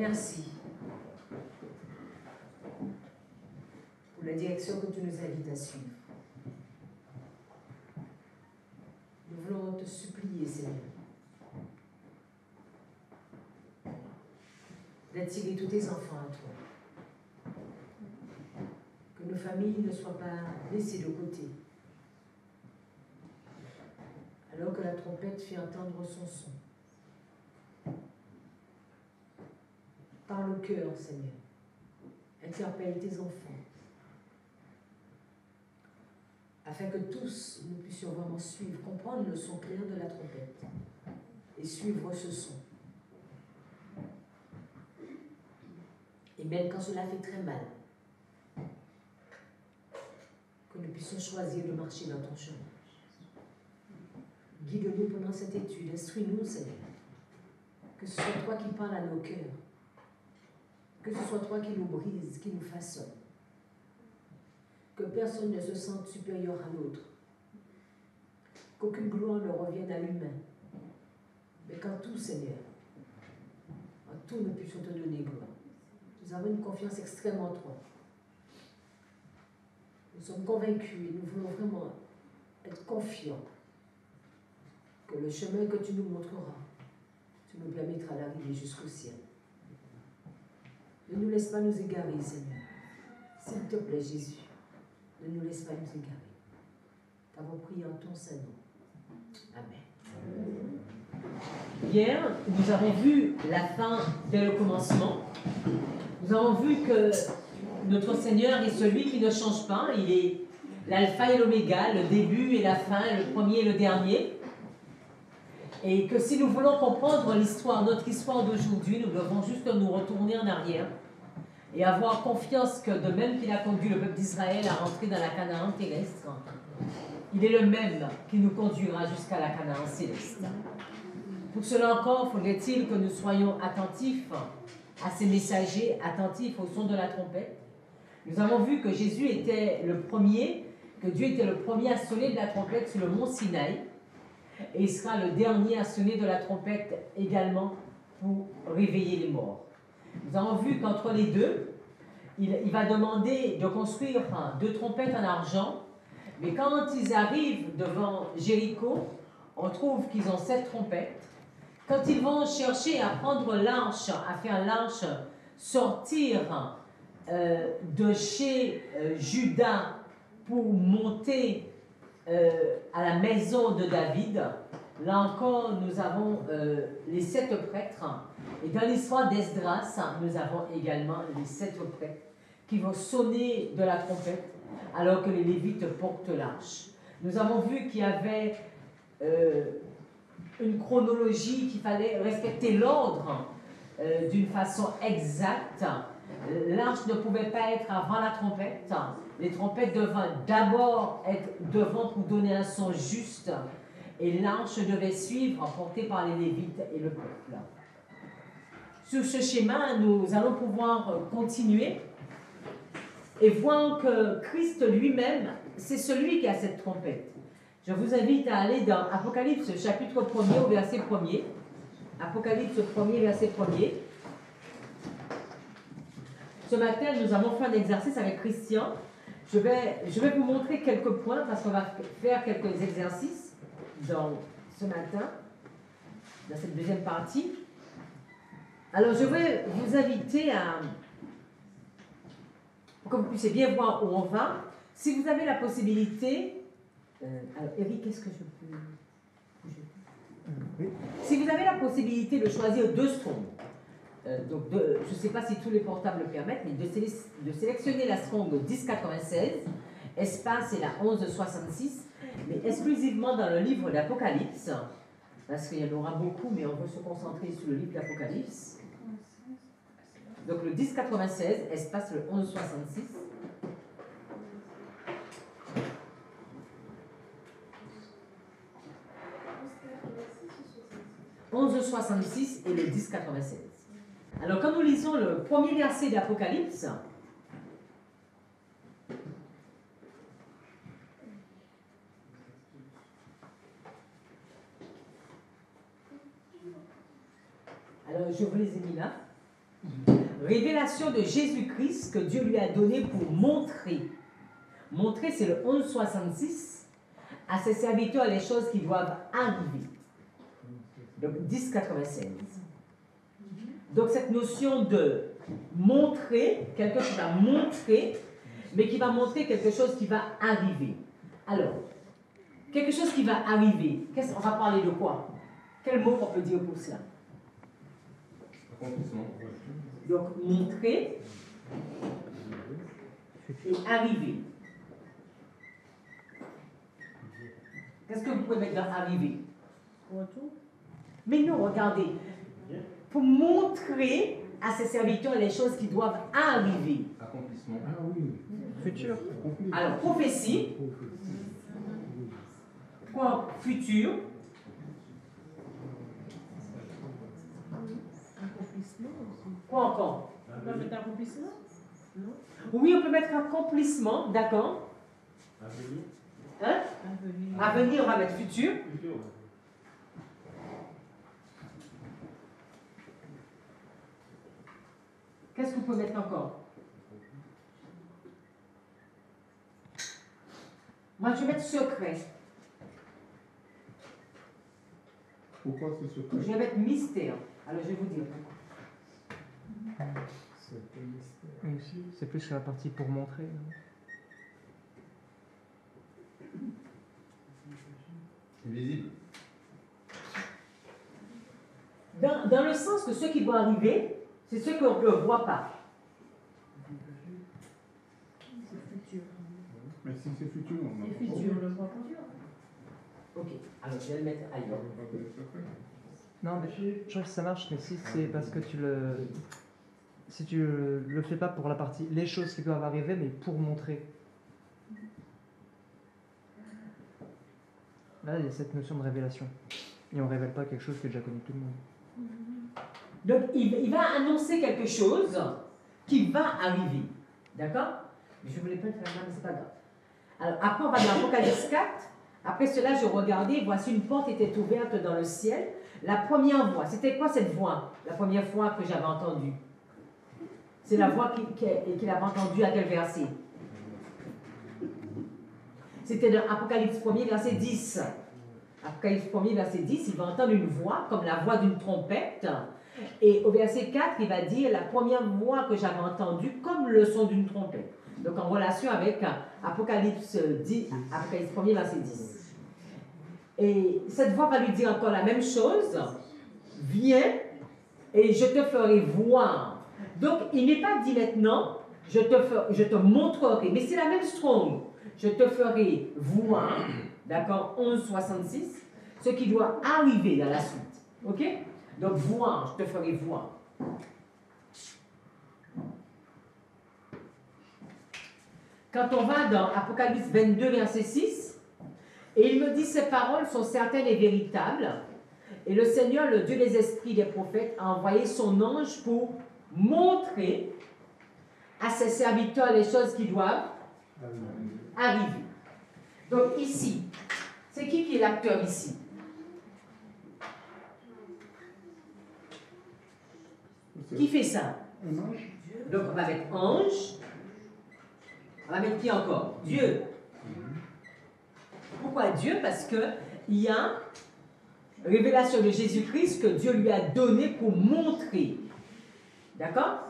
merci pour la direction que tu nous invites à suivre. Nous voulons te supplier, Seigneur, d'attirer tous tes enfants à toi. Que nos familles ne soient pas laissées de côté, alors que la trompette fait entendre son son. Parle au cœur, Seigneur. Interpelle tes enfants, afin que tous nous puissions vraiment suivre, comprendre le son clair de la trompette et suivre ce son. Et même quand cela fait très mal, que nous puissions choisir de marcher dans ton chemin. Guide-nous pendant cette étude, instruis-nous, Seigneur. Que ce soit toi qui parles à nos cœurs, que ce soit toi qui nous brise, qui nous façonne. Que personne ne se sente supérieur à l'autre. Qu'aucune gloire ne revienne à l'humain. Mais qu'en tout, Seigneur, en tout, nous puissions te donner gloire. Nous avons une confiance extrême en toi. Nous sommes convaincus et nous voulons vraiment être confiants que le chemin que tu nous montreras, tu nous permettras d'arriver jusqu'au ciel. Ne nous laisse pas nous égarer, Seigneur. S'il te plaît, Jésus, ne nous laisse pas nous égarer. T'avons prié en ton Saint nom. Amen. Hier, nous avons vu la fin dès le commencement. Nous avons vu que notre Seigneur est celui qui ne change pas. Il est l'alpha et l'oméga, le début et la fin, le premier et le dernier. Et que si nous voulons comprendre l'histoire, notre histoire d'aujourd'hui, nous devons juste nous retourner en arrière et avoir confiance que de même qu'il a conduit le peuple d'Israël à rentrer dans la Canaan terrestre, il est le même qui nous conduira jusqu'à la Canaan céleste. Pour cela encore, faudrait-il que nous soyons attentifs à ces messagers, attentifs au son de la trompette. Nous avons vu que Jésus était le premier, que Dieu était le premier à sonner de la trompette sur le mont Sinaï, et il sera le dernier à sonner de la trompette également pour réveiller les morts. Nous avons vu qu'entre les deux, il va demander de construire 2 trompettes en argent, mais quand ils arrivent devant Jéricho, on trouve qu'ils ont 7 trompettes. Quand ils vont chercher à prendre l'arche, à faire l'arche sortir de chez Juda pour monter à la maison de David, là encore nous avons les 7 prêtres. Et dans l'histoire d'Esdras, nous avons également les 7 prêtres qui vont sonner de la trompette alors que les Lévites portent l'arche. Nous avons vu qu'il y avait une chronologie, qu'il fallait respecter l'ordre d'une façon exacte. L'arche ne pouvait pas être avant la trompette. Les trompettes devaient d'abord être devant pour donner un son juste. Et l'arche devait suivre, portée par les Lévites et le peuple. Sur ce schéma, nous allons pouvoir continuer et voir que Christ lui-même, c'est celui qui a cette trompette. Je vous invite à aller dans Apocalypse chapitre 1er au verset 1er. Apocalypse 1er, verset 1er. Ce matin, nous avons fait un exercice avec Christian. Je vais vous montrer quelques points parce qu'on va faire quelques exercices ce matin, dans cette deuxième partie. Alors, je vais vous inviter pour que vous puissiez bien voir où on va. Si vous avez la possibilité... alors, Eric, est-ce que je peux... Oui. Si vous avez la possibilité de choisir 2 strongs, je ne sais pas si tous les portables le permettent, mais de sélectionner la strong 1096, espace et la 1166, mais exclusivement dans le livre d'Apocalypse, parce qu'il y en aura beaucoup, mais on veut se concentrer sur le livre d'Apocalypse. Donc le 1096, espace le 1166. « 1166 et le 1096. Alors, quand nous lisons le premier verset d'Apocalypse, alors je vous les ai mis là. révélation de Jésus-Christ que Dieu lui a donnée pour montrer. Montrer, c'est le 1166, à ses serviteurs les choses qui doivent arriver. Donc 1096. Donc cette notion de montrer, quelqu'un qui va montrer, mais qui va montrer quelque chose qui va arriver. Alors, quelque chose qui va arriver, on va parler de quoi? Quel mot on peut dire pour cela? Accomplissement. Donc, montrer et arriver. Qu'est-ce que vous pouvez mettre dans arriver? Retour. Mais non, regardez. Pour montrer à ses serviteurs les choses qui doivent arriver. Accomplissement. Ah oui. Futur. Alors, prophétie. Quoi? Futur. Accomplissement aussi. Quoi encore? On va mettre accomplissement? Non. Oui, on peut mettre accomplissement, d'accord. Avenir. Hein? Avenir. Avenir, on va mettre futur. Futur. Qu'est-ce qu'on peut mettre encore? Moi, je vais mettre secret. Pourquoi c'est Je secret? vais mettre mystère. Alors, je vais vous dire pourquoi. Aussi, c'est plus sur la partie pour montrer. Invisible. Dans le sens que ce qui doit arriver, c'est ce qu'on ne voit pas. C'est futur. Mais si c'est futur, on Et a futur, le voit pas. Ok, alors je vais le mettre ailleurs. On va faire secret. Non, mais je trouve que ça marche, mais si c'est parce que si tu le fais pas pour la partie les choses qui doivent arriver, mais pour montrer. Là, il y a cette notion de révélation. Et on révèle pas quelque chose que déjà connu tout le monde. Donc, il va annoncer quelque chose qui va arriver. D'accord? Je ne voulais pas le faire là, mais c'est pas grave. Alors, après, on va dans l'Apocalypse 4. Après cela, je regardais, voici une porte était ouverte dans le ciel. La première voix, c'était quoi cette voix? La première fois que j'avais entendue. C'est la voix qu'il avait entendue à quel verset? C'était dans Apocalypse 1er, verset 10. Apocalypse 1er, verset 10, il va entendre une voix comme la voix d'une trompette. Et au verset 4, il va dire la première voix que j'avais entendue comme le son d'une trompette. Donc en relation avec Apocalypse 1er, verset 10. Et cette voix va lui dire encore la même chose. Viens et je te ferai voir. Donc il n'est pas dit maintenant, je te montrerai, mais c'est la même strong. Je te ferai voir, d'accord, 11,66, ce qui doit arriver dans la suite. Ok? Donc voir, je te ferai voir. Quand on va dans Apocalypse 22, verset 6, et il me dit, ces paroles sont certaines et véritables, et le Seigneur, le Dieu des esprits des prophètes, a envoyé son ange pour montrer à ses serviteurs les choses qui doivent arriver. Donc ici, c'est qui est l'acteur ici? Qui fait ça? Un ange? Donc on va mettre ange. On va mettre qui encore? Dieu. Pourquoi Dieu? Parce qu'il y a révélation de Jésus-Christ que Dieu lui a donné pour montrer. D'accord?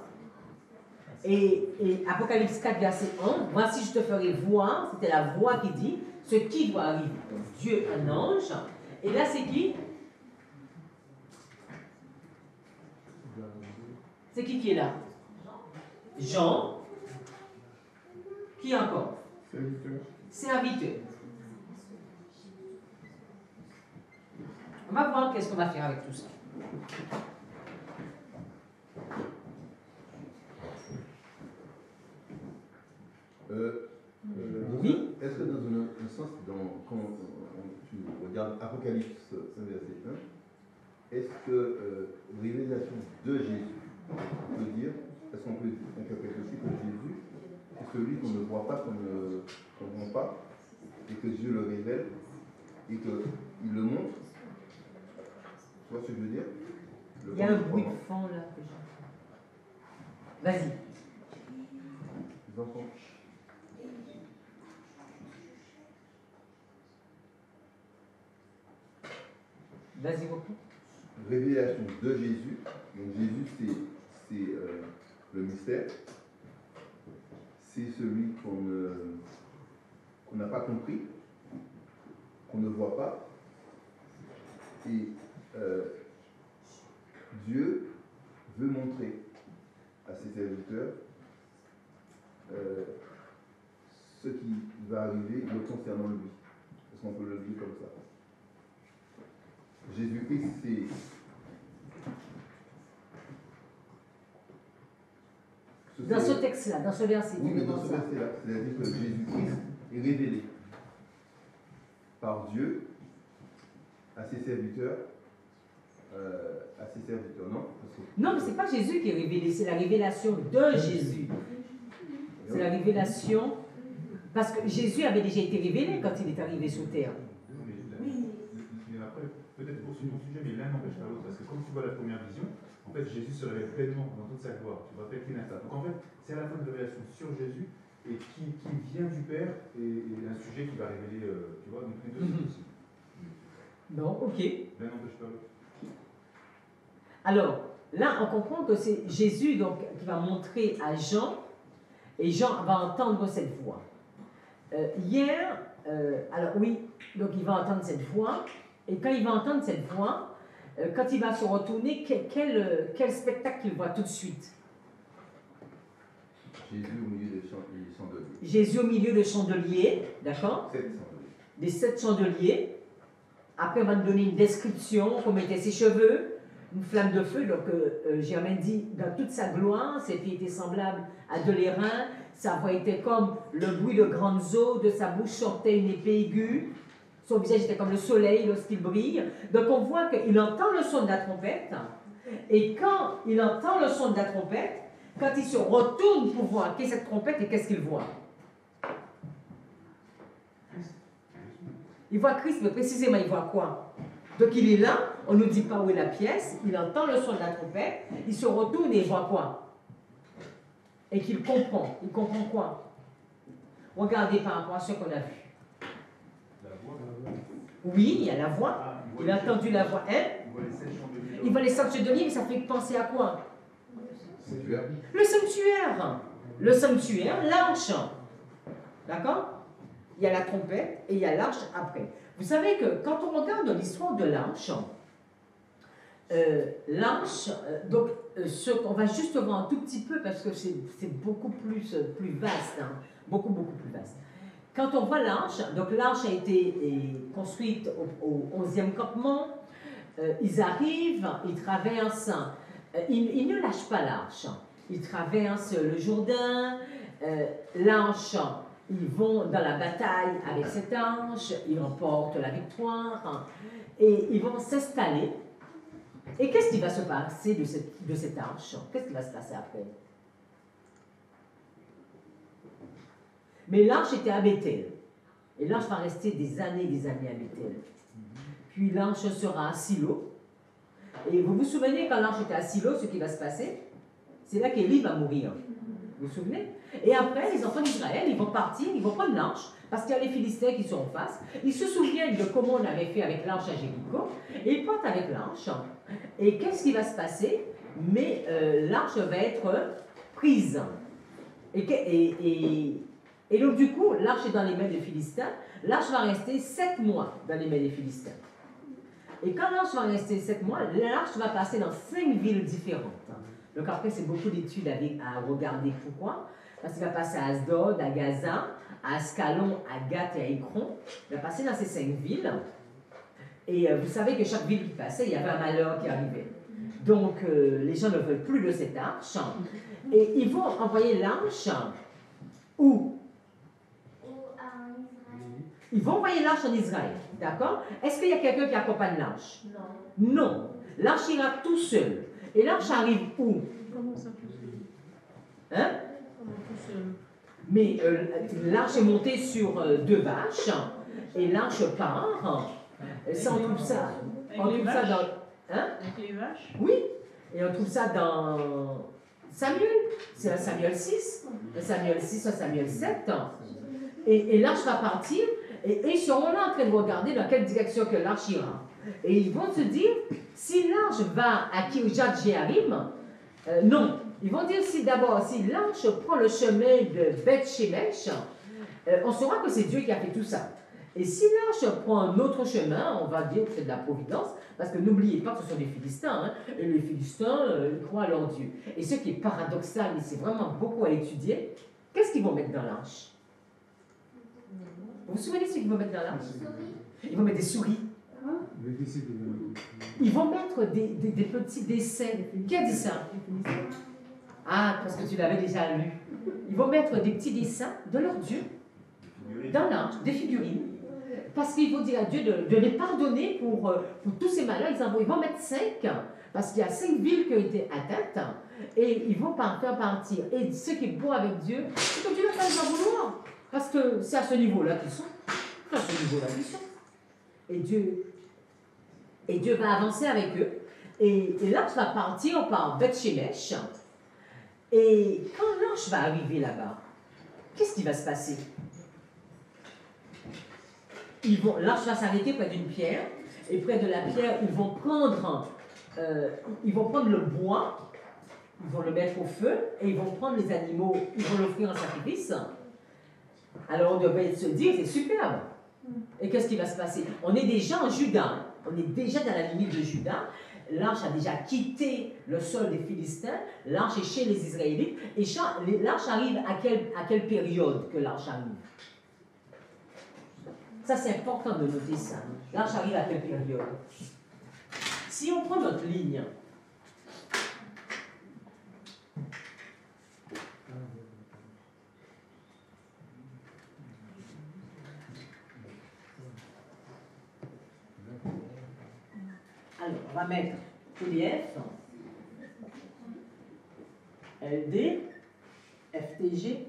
Et Apocalypse 4, verset 1, voici je te ferai voir, c'était la voix qui dit ce qui doit arriver. Donc Dieu, un ange. Et là, c'est qui? C'est qui est là? Jean. Qui encore? Serviteur. Serviteur. On va voir qu'est-ce qu'on va faire avec tout ça. Oui. Est-ce que dans un sens, quand tu regardes Apocalypse 5, verset 1, est-ce que révélation de Jésus, on peut dire, est-ce qu'on peut interpréter aussi que Jésus est celui qu'on ne voit pas, qu'on ne comprend pas, et que Dieu le révèle, et qu'il le montre? Tu vois ce que je veux dire? Il y a un bruit de fond là. Vas-y. Les enfants. Vas-y, beaucoup. Révélation de Jésus. Donc Jésus, c'est le mystère. C'est celui qu'on n'a pas compris, qu'on ne voit pas. Et Dieu veut montrer à ses serviteurs ce qui va arriver le concernant lui. Est-ce qu'on peut le dire comme ça? Jésus-Christ, c'est... Dans ce texte-là, dans ce verset. Oui, mais dans ce verset-là, c'est-à-dire que Jésus-Christ est révélé par Dieu à ses serviteurs, non? Non, mais ce n'est pas Jésus qui est révélé, c'est la révélation de Jésus. C'est la révélation, parce que Jésus avait déjà été révélé quand il est arrivé sur terre. Mais après, peut-être pour ce sujet, mais l'un n'empêche pas l'autre, parce que comme tu vois la première vision, en fait, Jésus se révèle pleinement dans toute sa gloire. Tu vois, tel qu'il est ça. Donc en fait, c'est à la fois une révélation sur Jésus et qui vient du Père et un sujet qui va révéler, tu vois, donc les deux sont possibles. Non, ok. L'un n'empêche pas l'autre. Alors, là, on comprend que c'est Jésus donc, qui va montrer à Jean, et Jean va entendre cette voix. Alors oui, donc il va entendre cette voix, et quand il va entendre cette voix, quand il va se retourner, quel spectacle il voit tout de suite? Jésus au milieu des chandeliers. Jésus au milieu des chandeliers, d'accord? 7 chandeliers. Des 7 chandeliers. Après, on va nous donner une description, comment étaient ses cheveux, une flamme de feu. Donc, Germaine dit, dans toute sa gloire, ses pieds étaient semblables à de l'airain, sa voix était comme le bruit de grandes eaux, de sa bouche sortait une épée aiguë, son visage était comme le soleil lorsqu'il brille. Donc, on voit qu'il entend le son de la trompette, et quand il entend le son de la trompette, quand il se retourne pour voir qu'est cette trompette et qu'est-ce qu'il voit? Il voit Christ, mais précisément, il voit quoi? Donc il est là, on ne nous dit pas où est la pièce, il entend le son de la trompette, il se retourne et il voit quoi? Et qu'il comprend. Il comprend quoi? Regardez par rapport à ce qu'on a vu. La voix. Oui, il y a la voix. Il a entendu la voix. Hein? Il voit les 7 chandeliers, mais ça fait penser à quoi? Le sanctuaire. Le sanctuaire, l'arche. D'accord? Il y a la trompette et il y a l'arche après. Vous savez que quand on regarde l'histoire de l'arche, donc on va juste voir un tout petit peu parce que c'est beaucoup plus vaste, hein, beaucoup plus vaste. Quand on voit l'arche, donc l'arche a été construite au 11e campement, ils arrivent, ils traversent, ils ne lâchent pas l'arche, ils traversent le Jourdain, l'arche. Ils vont dans la bataille avec cette arche, ils remportent la victoire et ils vont s'installer. Et qu'est-ce qui va se passer de cette arche? Qu'est-ce qui va se passer après? Mais l'arche était à Bethel. Et l'arche va rester des années à Bethel. Puis l'arche sera à Silo. Et vous vous souvenez quand l'arche était à Silo, ce qui va se passer? C'est là qu'Élie va mourir. Vous vous souvenez? Et après, les enfants d'Israël, ils vont partir, ils vont prendre l'arche, parce qu'il y a les Philistins qui sont en face. Ils se souviennent de comment on avait fait avec l'arche à Jéricho, et ils partent avec l'arche. Et qu'est-ce qui va se passer? Mais l'arche va être prise. Et donc, du coup, l'arche est dans les mains des Philistins. L'arche va rester 7 mois dans les mains des Philistins. Et quand l'arche va rester 7 mois, l'arche va passer dans 5 villes différentes. Donc après, c'est beaucoup d'études à regarder. Pourquoi? Parce qu'il va passer à Asdod, à Gaza, à Ascalon, à Gath et à Écron. Il va passer dans ces 5 villes. Et vous savez que chaque ville qui passait, il y avait un malheur qui arrivait. Donc les gens ne veulent plus de cette arche. Et ils vont envoyer l'arche où? Ils vont envoyer l'arche en Israël. D'accord? Est-ce qu'il y a quelqu'un qui accompagne l'arche? Non. Non. L'arche ira tout seul. Et l'arche arrive où? Comment ça tout seul? Hein? Comment tout seul? Mais l'arche est montée sur 2 vaches et l'arche part. Ça, on trouve ça. On trouve ça dans. Hein? Avec les vaches? Oui. Et on trouve ça dans. Samuel. C'est un Samuel 6. Un Samuel 6, un Samuel 7. Et l'arche va partir et ils seront là en train de regarder dans quelle direction que l'arche ira. Et ils vont se dire, si l'arche va à Kirjat Jearim, non. Ils vont dire si d'abord, si l'arche prend le chemin de Beth Shemesh, on saura que c'est Dieu qui a fait tout ça. Et si l'arche prend un autre chemin, on va dire que c'est de la providence, parce que n'oubliez pas que ce sont des Philistins, hein, et les Philistins ils croient à leur Dieu. Et ce qui est paradoxal, et c'est vraiment beaucoup à étudier, qu'est-ce qu'ils vont mettre dans l'arche? Vous vous souvenez de ce qu'ils vont mettre dans l'arche? Ils vont mettre des souris. Ils vont mettre des petits dessins. Qui a dit ça? Ah, parce que tu l'avais déjà lu. Ils vont mettre des petits dessins de leur Dieu dans l'arche, des figurines. Parce qu'ils vont dire à Dieu de les pardonner pour tous ces malheurs. Ils vont mettre 5, parce qu'il y a 5 villes qui ont été atteintes, et ils vont faire partir. Et ce qui est beau avec Dieu, c'est que Dieu va pas les en vouloir. Parce que c'est à ce niveau-là qu'ils sont. C'est à ce niveau-là qu'ils sont. Et Dieu va avancer avec eux. Et l'arche va partir par Beth Shemesh. Et quand l'arche va arriver là-bas, qu'est-ce qui va se passer? L'arche va s'arrêter près d'une pierre. Et près de la pierre, ils vont prendre le bois, ils vont le mettre au feu, et ils vont prendre les animaux, ils vont l'offrir en sacrifice. Alors on devait se dire, c'est superbe. Et qu'est-ce qui va se passer? On est déjà en Juda, on est déjà dans la limite de Juda. L'arche a déjà quitté le sol des Philistins, l'arche est chez les Israélites. Et l'arche arrive à quelle période que l'arche arrive? Ça, c'est important de noter ça. L'arche arrive à quelle période? Si on prend notre ligne, alors, on va mettre PDF, LD, FTG,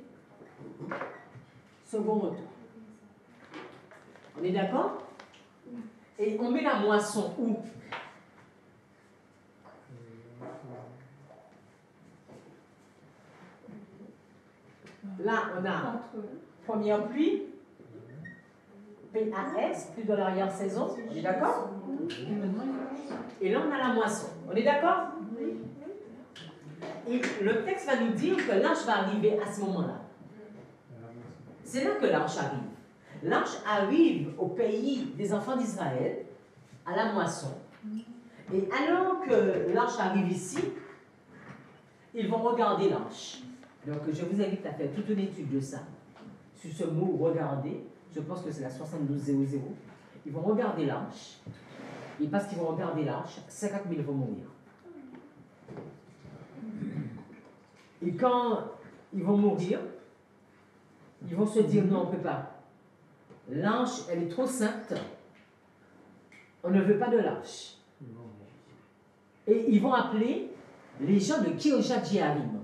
second retour. On est d'accord? Et on met la moisson où? Là, on a première pluie, PAS, plus de l'arrière-saison. On est d'accord? Et là, on a la moisson. On est d'accord? Et le texte va nous dire que l'arche va arriver à ce moment-là. C'est là que l'arche arrive. L'arche arrive au pays des enfants d'Israël, à la moisson. Et alors que l'arche arrive ici, ils vont regarder l'arche. Donc, je vous invite à faire toute une étude de ça. Sur ce mot « regarder », je pense que c'est la 7200. Ils vont regarder l'arche. Et parce qu'ils vont regarder l'arche, 50 000 vont mourir. Et quand ils vont mourir, ils vont se dire « non, on ne peut pas. L'arche, elle est trop sainte. On ne veut pas de l'arche. » Et ils vont appeler les gens de Kirjat Jearim.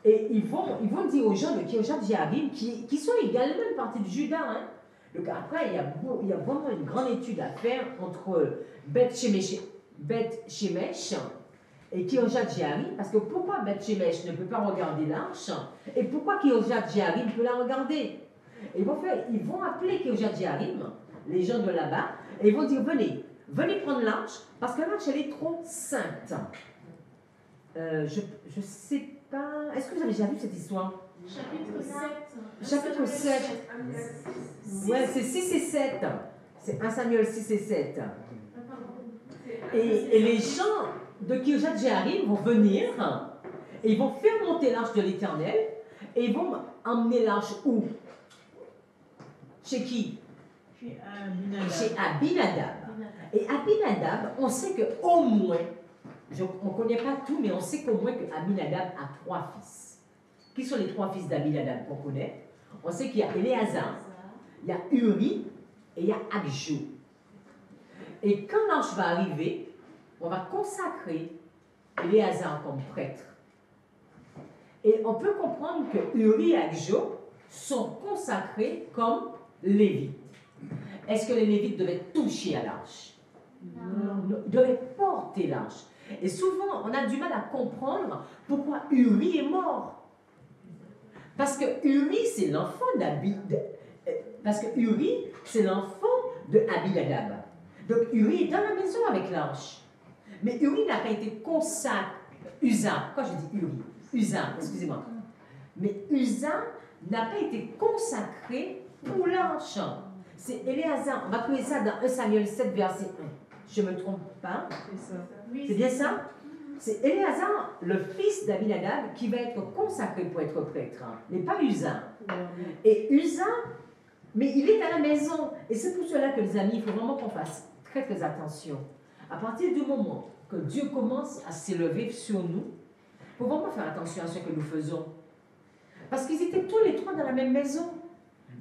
Et ils vont dire aux gens de Kirjat Jearim, qui sont également une partie du Juda. Hein. Donc après, il y a vraiment une grande étude à faire entre Beth Shemesh et Kirjat Jearim. Parce que pourquoi Beth Shemesh ne peut pas regarder l'arche et pourquoi Kirjat Jearim peut la regarder? Ils vont appeler Kirjat Jearim, les gens de là-bas, et ils vont dire, venez prendre l'arche, parce que l'arche, elle est trop sainte. Je sais pas... Est-ce que vous avez déjà vu cette histoire? Chapitre 7. Chapitre 7. Ouais, c'est 6 et 7. C'est 1 Samuel 6 et 7. Et les gens de Kirjat Jearim vont venir, et ils vont faire monter l'arche de l'Éternel, et ils vont emmener l'arche où? Chez qui? Chez Abinadab. Chez Abinadab. Et Abinadab, on sait qu'au moins, on ne connaît pas tout, mais on sait qu'au moins que Abinadab a 3 fils. Qui sont les 3 fils d'Abinadab qu'on connaît? On sait qu'il y a Éléazar, il y a Uri et il y a Abjo. Et quand l'arche va arriver, on va consacrer Éléazar comme prêtre. Et on peut comprendre que Uri et Abjo sont consacrés comme Lévites. Est-ce que les Lévites devaient toucher à l'arche? Non. Ils devaient porter l'arche. Et souvent, on a du mal à comprendre pourquoi Uri est mort. Parce que Uri, c'est l'enfant parce que Uri, c'est l'enfant de Abinadab. Donc Uri est dans la maison avec l'arche. Mais Uri n'a pas été consacré. Uza, quand je dis Uri, Uza, excusez-moi. Mais Uza n'a pas été consacré pour l'arche. C'est Éléazar. On va trouver ça dans 1 Samuel 7, verset 1. Je ne me trompe pas. C'est bien ça? C'est Éléazar, le fils d'Abinadab, qui va être consacré pour être prêtre, mais pas Uza. Et Uza, mais il est à la maison. Et c'est pour cela que, les amis, il faut vraiment qu'on fasse très très attention. À partir du moment que Dieu commence à s'élever sur nous, il faut vraiment faire attention à ce que nous faisons. Parce qu'ils étaient tous les trois dans la même maison.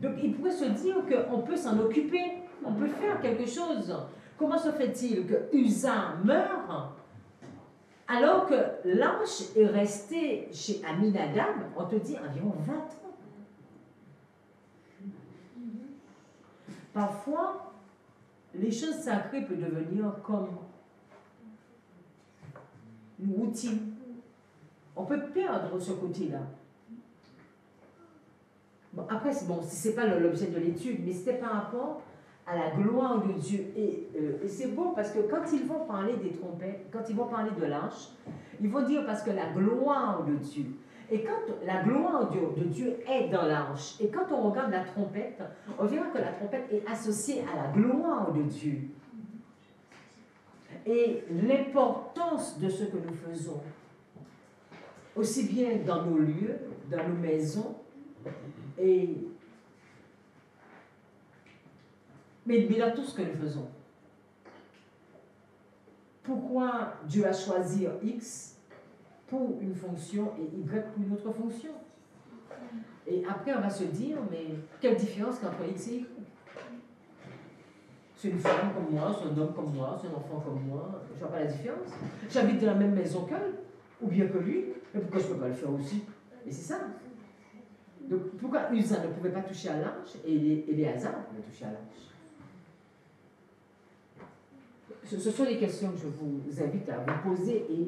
Donc ils pourraient se dire qu'on peut s'en occuper, on peut faire quelque chose. Comment se fait-il que Uza meurt alors que l'arche est restée chez Aminadab, on te dit environ 20 ans. Parfois, les choses sacrées peuvent devenir comme une routine. On peut perdre ce côté-là. Bon, après, si ce n'est pas l'objet de l'étude, mais c'était par rapport à la gloire de Dieu. Et c'est bon parce que quand ils vont parler des trompettes, quand ils vont parler de l'arche, ils vont dire parce que la gloire de Dieu. Et quand la gloire de Dieu est dans l'arche, et quand on regarde la trompette, on verra que la trompette est associée à la gloire de Dieu. Et l'importance de ce que nous faisons, aussi bien dans nos lieux, dans nos maisons, mais dans tout ce que nous faisons. Pourquoi Dieu a choisi X pour une fonction et Y pour une autre fonction? Et après, on va se dire, mais quelle différence entre X et Y? C'est une femme comme moi, c'est un homme comme moi, c'est un enfant comme moi, je ne vois pas la différence. J'habite dans la même maison qu'elle, ou bien que lui, mais pourquoi je ne peux pas le faire aussi? Et c'est ça. Donc, pourquoi Uza ne pouvait pas toucher à l'arche et Éléazar pouvait toucher à l'arche? Ce sont des questions que je vous invite à vous poser et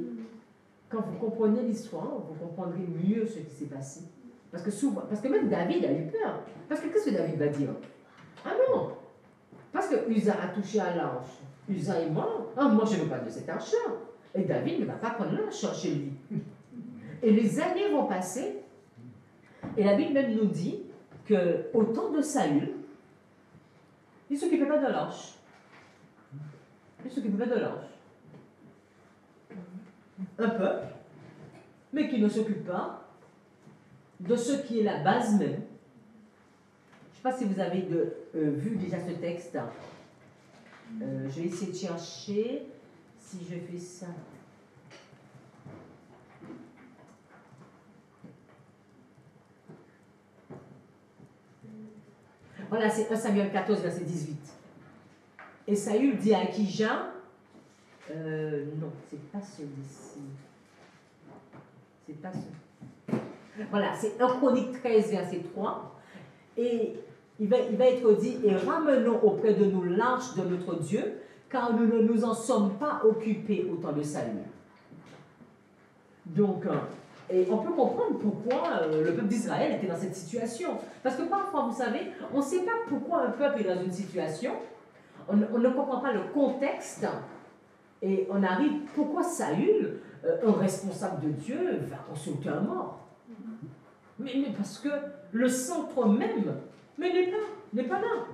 quand vous comprenez l'histoire, vous comprendrez mieux ce qui s'est passé. Parce que même David a eu peur. Parce que qu'est-ce que David va dire? Ah non! Parce que Uza a touché à l'arche. Uza est mort. Ah, moi je ne veux pas de cet arche-là. Et David ne va pas prendre l'arche chez lui. Et les années vont passer. Et la Bible même nous dit qu'au temps de Saül, il ne s'occupait pas de l'arche. Il ne s'occupait pas de l'arche. Un peuple, mais qui ne s'occupe pas de ce qui est la base même. Je ne sais pas si vous avez vu déjà ce texte. Je vais essayer de chercher si je fais ça. Voilà, c'est 1 Samuel 14, verset 18. Et Saül dit à Akija, non, c'est pas celui-ci. C'est pas ce. Voilà, c'est 1 Chronique 13, verset 3. Et il va être dit, et ramenons auprès de nous l'arche de notre Dieu, car nous ne nous en sommes pas occupés au temps de Saül. Donc, et on peut comprendre pourquoi le peuple d'Israël était dans cette situation. Parce que parfois, vous savez, on ne sait pas pourquoi un peuple est dans une situation, on ne comprend pas le contexte, et on arrive, pourquoi Saül, un responsable de Dieu, va consulter un mort? Mais parce que le centre même, mais n'est pas là.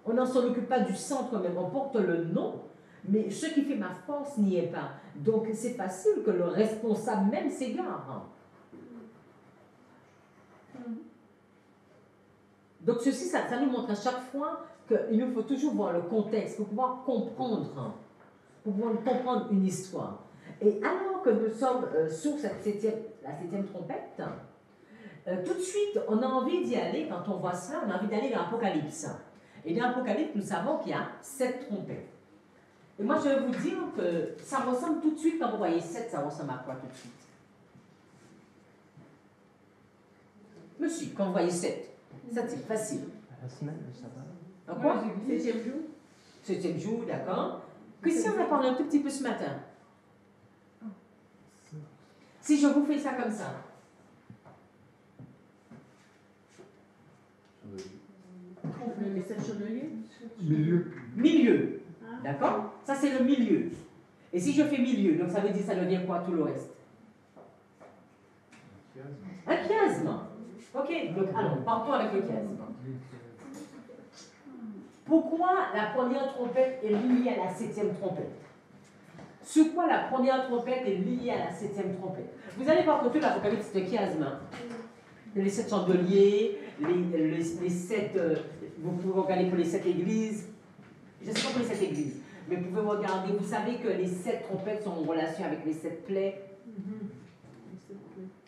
On n'en s'en occupe pas du centre même, on porte le nom, mais ce qui fait ma force n'y est pas. Donc c'est facile que le responsable même s'égare. Donc ceci, ça nous montre à chaque fois qu'il nous faut toujours voir le contexte pour pouvoir comprendre, une histoire. Et alors que nous sommes sur la septième trompette, tout de suite, on a envie d'y aller, quand on voit cela, on a envie d'aller dans l'Apocalypse. Et dans l'Apocalypse, nous savons qu'il y a 7 trompettes. Et moi, je vais vous dire que ça ressemble tout de suite, quand vous voyez 7, ça ressemble à quoi tout de suite? Monsieur, quand vous voyez 7, ça c'est facile. La semaine, le sabbat. En quoi? 7e jour. 7e jour, d'accord. Christian va parler un tout petit peu ce matin. Si je vous fais ça comme ça, Le message chandelier. Milieu. milieu. D'accord? Ça, c'est le milieu. Et si je fais milieu, donc ça veut dire ça devient quoi tout le reste? Un chiasme. Ok, donc alors, partons avec le chiasme. Pourquoi la première trompette est liée à la septième trompette? Sur quoi la première trompette est liée à la septième trompette? Vous allez voir que tout l'Apocalypse, c'est un chiasme. Hein? Les 7 chandeliers, les 7... vous pouvez regarder pour les 7 églises. Je ne sais pas pour les 7 églises, mais vous pouvez regarder. Vous savez que les 7 trompettes sont en relation avec les 7 plaies.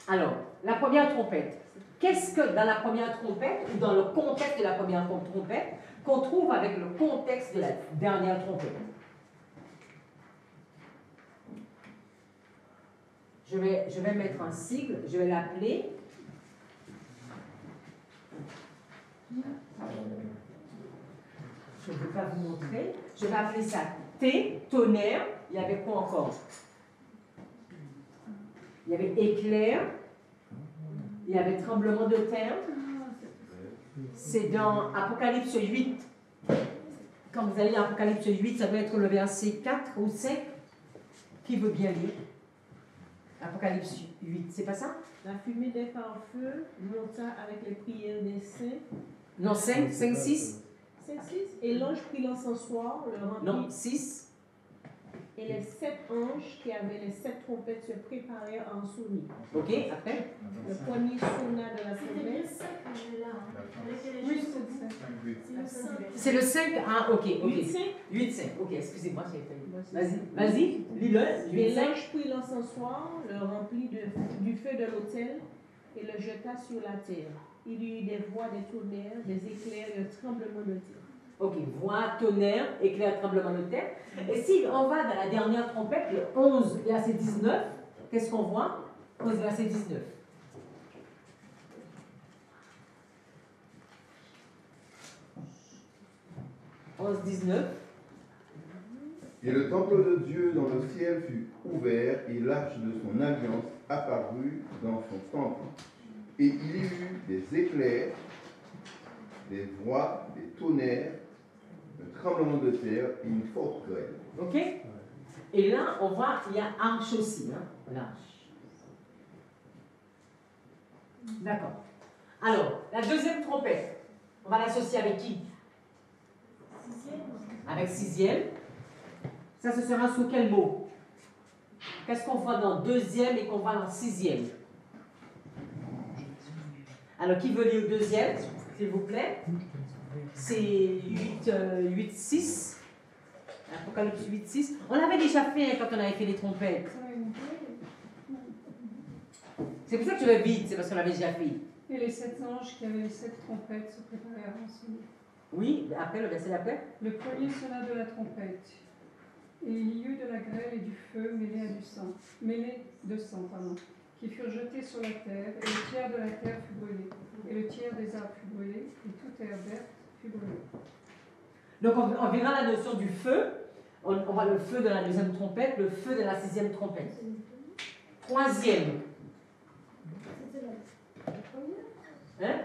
Alors, la première trompette. Qu'est-ce que dans la première trompette, ou dans le contexte de la première trompette, qu'on trouve avec le contexte de la dernière trompette? Je vais mettre un sigle, je vais l'appeler. Je ne vais pas vous montrer. Je vais appeler ça T, tonnerre. Il y avait quoi encore? Il y avait éclair. Il y avait tremblement de terre. C'est dans Apocalypse 8. Quand vous allez dans Apocalypse 8, ça doit être le verset 4 ou 5. Qui veut bien lire? Apocalypse 8, c'est pas ça? La fumée des pare-feux monta avec les prières des saints. Non, 5, 5, 6. 5, 6. Et l'ange prit l'encensoir, le remplit. Non, 6. Et les 7 anges qui avaient les 7 trompettes se préparèrent en sonner. Ok, après? Le premier sonna de la C'était bien trompette. ça que j'ai là. Hein. Oui, c'est ça. C'est le 5. Ah, ok, ok. 8, 5. 8, 5. Ok, excusez-moi, j'ai failli. Vas-y, lis-le. Et 8, 5. l'ange prit l'encensoir, le remplit du feu de l'autel et le jeta sur la terre. Il y eut des voix, des tonnerres, des éclairs et un tremblement de terre. Ok, voix, tonnerre, éclair, tremblement de terre. Et si on va dans la dernière trompette, le 11, verset 19, qu'est-ce qu'on voit? 11, verset 19. « 11, 19. Et le temple de Dieu dans le ciel fut ouvert, et l'arche de son alliance apparut dans son temple. Et il y eut des éclairs, des voix, des tonnerres, un tremblement de terre et une forte grêle. » Ok? Et là, on voit qu'il y a arche aussi, hein? L'arche. D'accord. Alors, la deuxième trompette, on va l'associer avec qui? Avec sixième. Ça, ce sera sous quel mot? Qu'est-ce qu'on voit dans deuxième et qu'on voit dans sixième? Alors, qui veut lire au deuxième, s'il vous plaît? C'est 8, 6. Apocalypse 8, 6. On l'avait déjà fait quand on avait fait les trompettes. C'est pour ça que je vais vite, c'est parce qu'on l'avait déjà fait. Et les 7 anges qui avaient les 7 trompettes se préparaient à sonner. Oui, après, le verset d'après. Le premier sonna de la trompette. Et il y eut de la grêle et du feu mêlés de sang, qui furent jetés sur la terre, et le tiers de la terre fut brûlé, et le tiers des arbres fut brûlé, et toute terre verte fut brûlée. Donc on verra la notion du feu. On voit le feu de la deuxième trompette, le feu de la sixième trompette. Troisième. Hein?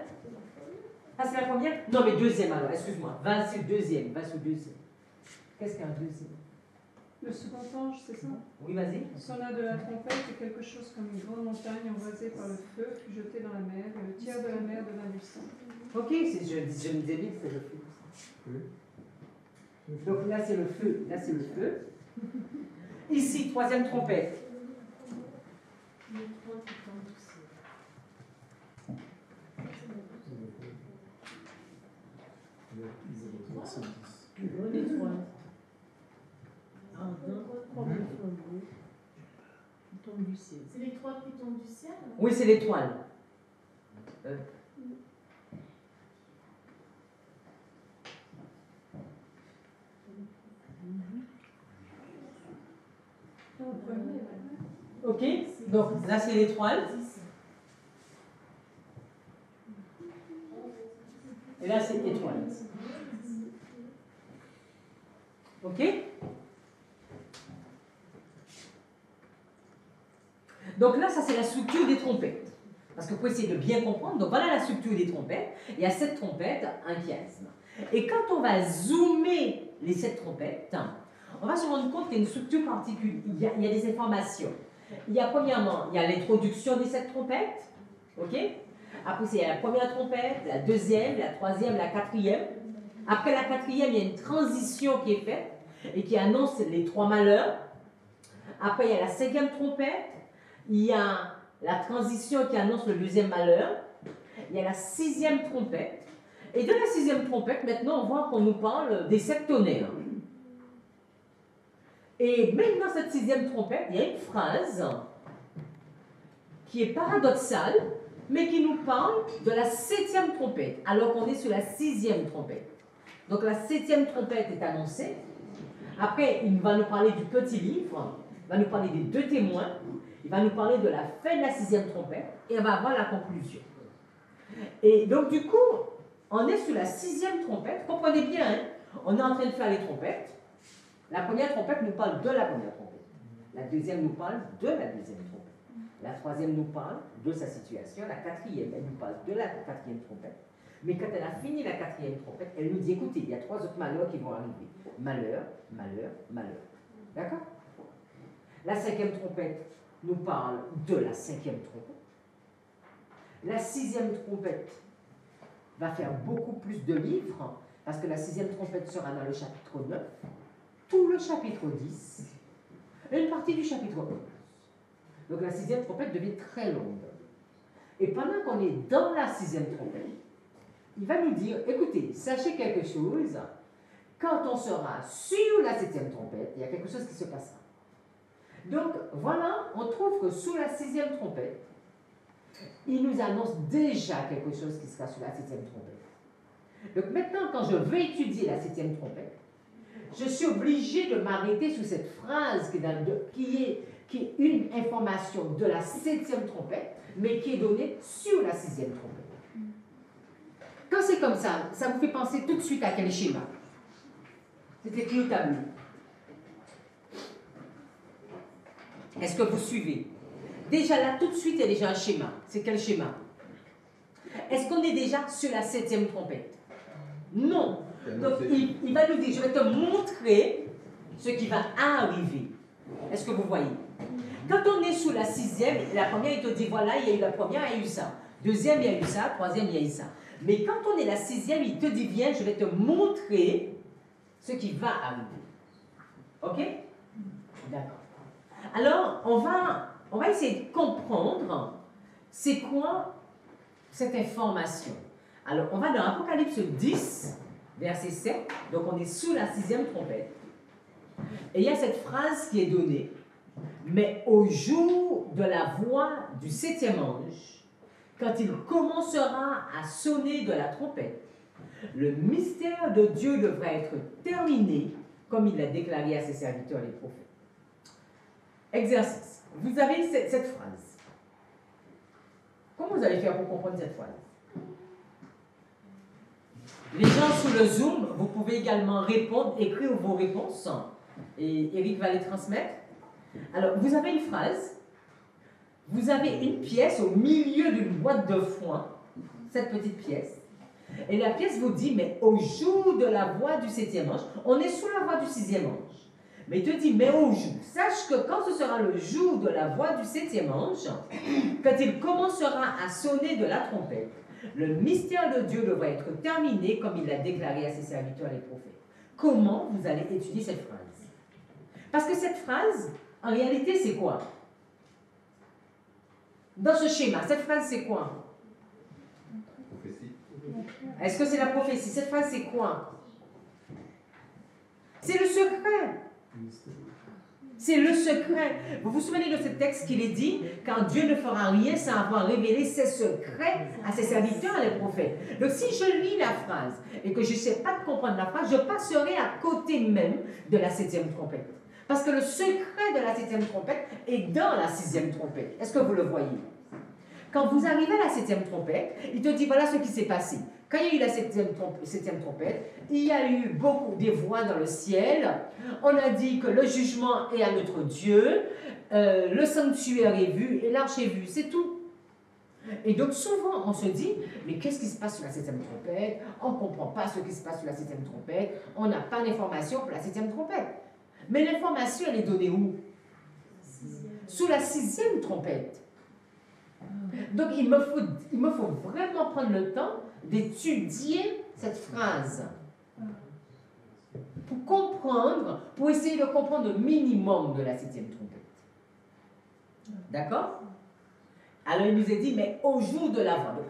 Ah, c'est la première? Non, mais deuxième alors, excuse-moi. Va sur deuxième, va sur deuxième. Qu'est-ce qu'un deuxième? Le second ange, c'est ça? Oui, vas-y. Sonna de la trompette, et quelque chose comme une grande montagne embrasée par le feu fut jetée dans la mer, et le tiers de la mer devint du sang. Ok, je me disais vite, c'est le feu. Donc là, c'est le feu. Là, c'est le feu. Ici, troisième trompette. Une étoile. Ardent, comme le flambeau, qui tombe du ciel. C'est l'étoile qui tombe du ciel? Oui, c'est l'étoile. Ok, donc là c'est l'étoile. Et là c'est étoile. Ok? Donc là, ça c'est la structure des trompettes. Parce que vous pouvez essayer de bien comprendre. Donc voilà la structure des trompettes. Il y a 7 trompettes, un chiasme. Et quand on va zoomer les 7 trompettes, on va se rendre compte qu'il y a une structure particulière. Il y a des informations. Il y a premièrement, il y a l'introduction des 7 trompettes. OK? Après, il y a la première trompette, la deuxième, la troisième, la quatrième. Après la quatrième, il y a une transition qui est faite et qui annonce les 3 malheurs. Après, il y a la 5e trompette. Il y a la transition qui annonce le 2e malheur. Il y a la 6e trompette. Et dans la 6e trompette, maintenant, on voit qu'on nous parle des 7 tonnerres. Et même dans cette 6e trompette, il y a une phrase qui est paradoxale, mais qui nous parle de la 7e trompette, alors qu'on est sur la 6e trompette. Donc la 7e trompette est annoncée. Après, il va nous parler du petit livre, il va nous parler des 2 témoins, il va nous parler de la fin de la 6e trompette, et on va avoir la conclusion. Et donc du coup, on est sur la 6e trompette. Comprenez bien, hein, on est en train de faire les trompettes. La première trompette nous parle de la première trompette. La deuxième nous parle de la deuxième trompette. La troisième nous parle de sa situation. La quatrième, elle nous parle de la 4e trompette. Mais quand elle a fini la 4e trompette, elle nous dit, écoutez, il y a 3 autres malheurs qui vont arriver. Malheur, malheur, malheur. D'accord? La 5e trompette nous parle de la 5e trompette. La 6e trompette va faire beaucoup plus de livres, parce que la 6e trompette sera dans le chapitre 9, tout le chapitre 10, et une partie du chapitre 11. Donc la 6e trompette devient très longue. Et pendant qu'on est dans la 6e trompette, il va nous dire, écoutez, sachez quelque chose, quand on sera sur la 7e trompette, il y a quelque chose qui se passera. Donc voilà, on trouve que sous la 6e trompette, il nous annonce déjà quelque chose qui sera sur la 7e trompette. Donc maintenant, quand je vais étudier la 7e trompette, je suis obligé de m'arrêter sur cette phrase qui est une information de la 7e trompette, mais qui est donnée sur la 6e trompette. Quand c'est comme ça vous fait penser tout de suite à quel schéma? C'est écrit au tableau. Est-ce que vous suivez? Déjà là, tout de suite, il y a déjà un schéma. C'est quel schéma? Est-ce qu'on est déjà sur la 7e trompette? Non. Donc, il va nous dire, je vais te montrer ce qui va arriver. Est-ce que vous voyez? Quand on est sous la 6e, la première, il te dit, voilà, il y a eu la première, il y a eu ça. Deuxième, il y a eu ça. Troisième, il y a eu ça. Mais quand on est la 6e, il te dit, viens, je vais te montrer ce qui va arriver. OK? D'accord. Alors, on va essayer de comprendre c'est quoi cette information. Alors, on va dans Apocalypse 10, verset 7, donc on est sous la 6e trompette. Et il y a cette phrase qui est donnée, mais au jour de la voix du 7e ange, quand il commencera à sonner de la trompette, le mystère de Dieu devra être terminé, comme il l'a déclaré à ses serviteurs les prophètes. Exercice. Vous avez cette phrase. Comment vous allez faire pour comprendre cette phrase? Les gens sous le Zoom, vous pouvez également répondre, écrire vos réponses, et Eric va les transmettre. Alors, vous avez une phrase, vous avez une pièce au milieu d'une boîte de foin, cette petite pièce, et la pièce vous dit, mais au jour de la voix du 7e ange, on est sous la voix du 6e ange. Mais il te dit, mais au jour, sache que quand ce sera le jour de la voix du 7e ange, quand il commencera à sonner de la trompette, le mystère de Dieu devra être terminé comme il l'a déclaré à ses serviteurs les prophètes. Comment vous allez étudier cette phrase? Parce que cette phrase, en réalité, c'est quoi? Dans ce schéma, cette phrase, c'est quoi? Prophétie. Est-ce que c'est la prophétie? Cette phrase, c'est quoi? C'est le secret. C'est le secret. Vous vous souvenez de ce texte qu'il est dit, car Dieu ne fera rien sans avoir révélé ses secrets à ses serviteurs, les prophètes. Donc si je lis la phrase et que je ne sais pas comprendre la phrase, je passerai à côté même de la 7e trompette. Parce que le secret de la 7e trompette est dans la 6e trompette. Est-ce que vous le voyez? Quand vous arrivez à la 7e trompette, il te dit voilà ce qui s'est passé. Quand il y a eu la 7e trompette, il y a eu beaucoup des voix dans le ciel. On a dit que le jugement est à notre Dieu, le sanctuaire est vu et l'arche est vue, c'est tout. Et donc souvent on se dit, mais qu'est-ce qui se passe sur la 7e trompette? On ne comprend pas ce qui se passe sur la 7e trompette, on n'a pas d'information pour la 7e trompette. Mais l'information, elle est donnée où? Sous la 6e trompette. Donc il me faut vraiment prendre le temps d'étudier cette phrase pour comprendre, pour essayer de comprendre le minimum de la 7e trompette. D'accord? Alors il nous a dit, mais au jour de la voix.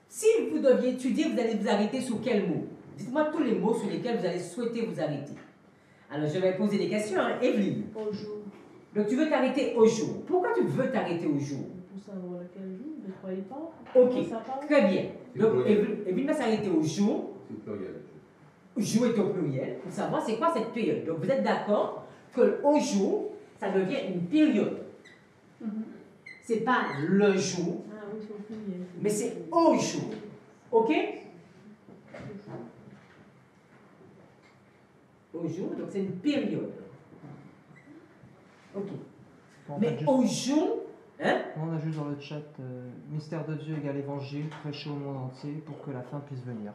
Si vous deviez étudier, vous allez vous arrêter sur quel mot? Dites-moi tous les mots sur lesquels vous allez souhaiter vous arrêter. Alors je vais poser des questions, hein. Evelyne. Au jour. Donc tu veux t'arrêter au jour. Pourquoi tu veux t'arrêter au jour? Pour savoir lequel jour, ne croyez pas. Ok, très bien. Donc Evelyne va s'arrêter au jour. C'est au pluriel. Jour est au pluriel, pour savoir c'est quoi cette période. Donc vous êtes d'accord que au jour, ça devient une période. C'est pas le jour, Ah oui, c'est au pluriel. mais c'est au jour. Ok? Au jour, donc c'est une période. Ok. Mais au jour, hein? On a juste dans le chat mystère de Dieu égale évangile, prêché au monde entier pour que la fin puisse venir.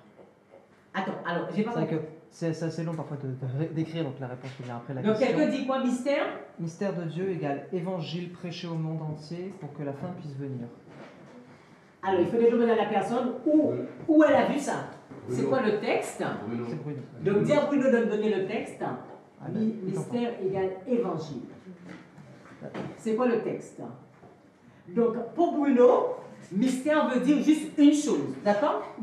Attends, alors, j'ai pas C'est vrai compris. que c'est assez long parfois d'écrire, donc la réponse vient après la Donc question. quelqu'un dit quoi, mystère? Mystère de Dieu égale évangile prêché au monde entier pour que la fin puisse venir. Alors, il faut demander à la personne où elle a vu ça. C'est quoi le texte? C'est Bruno. Donc, dire à Bruno de me donner le texte. Ah ben, Mystère égale évangile. C'est quoi le texte? Donc, pour Bruno, mystère veut dire juste une chose. D'accord?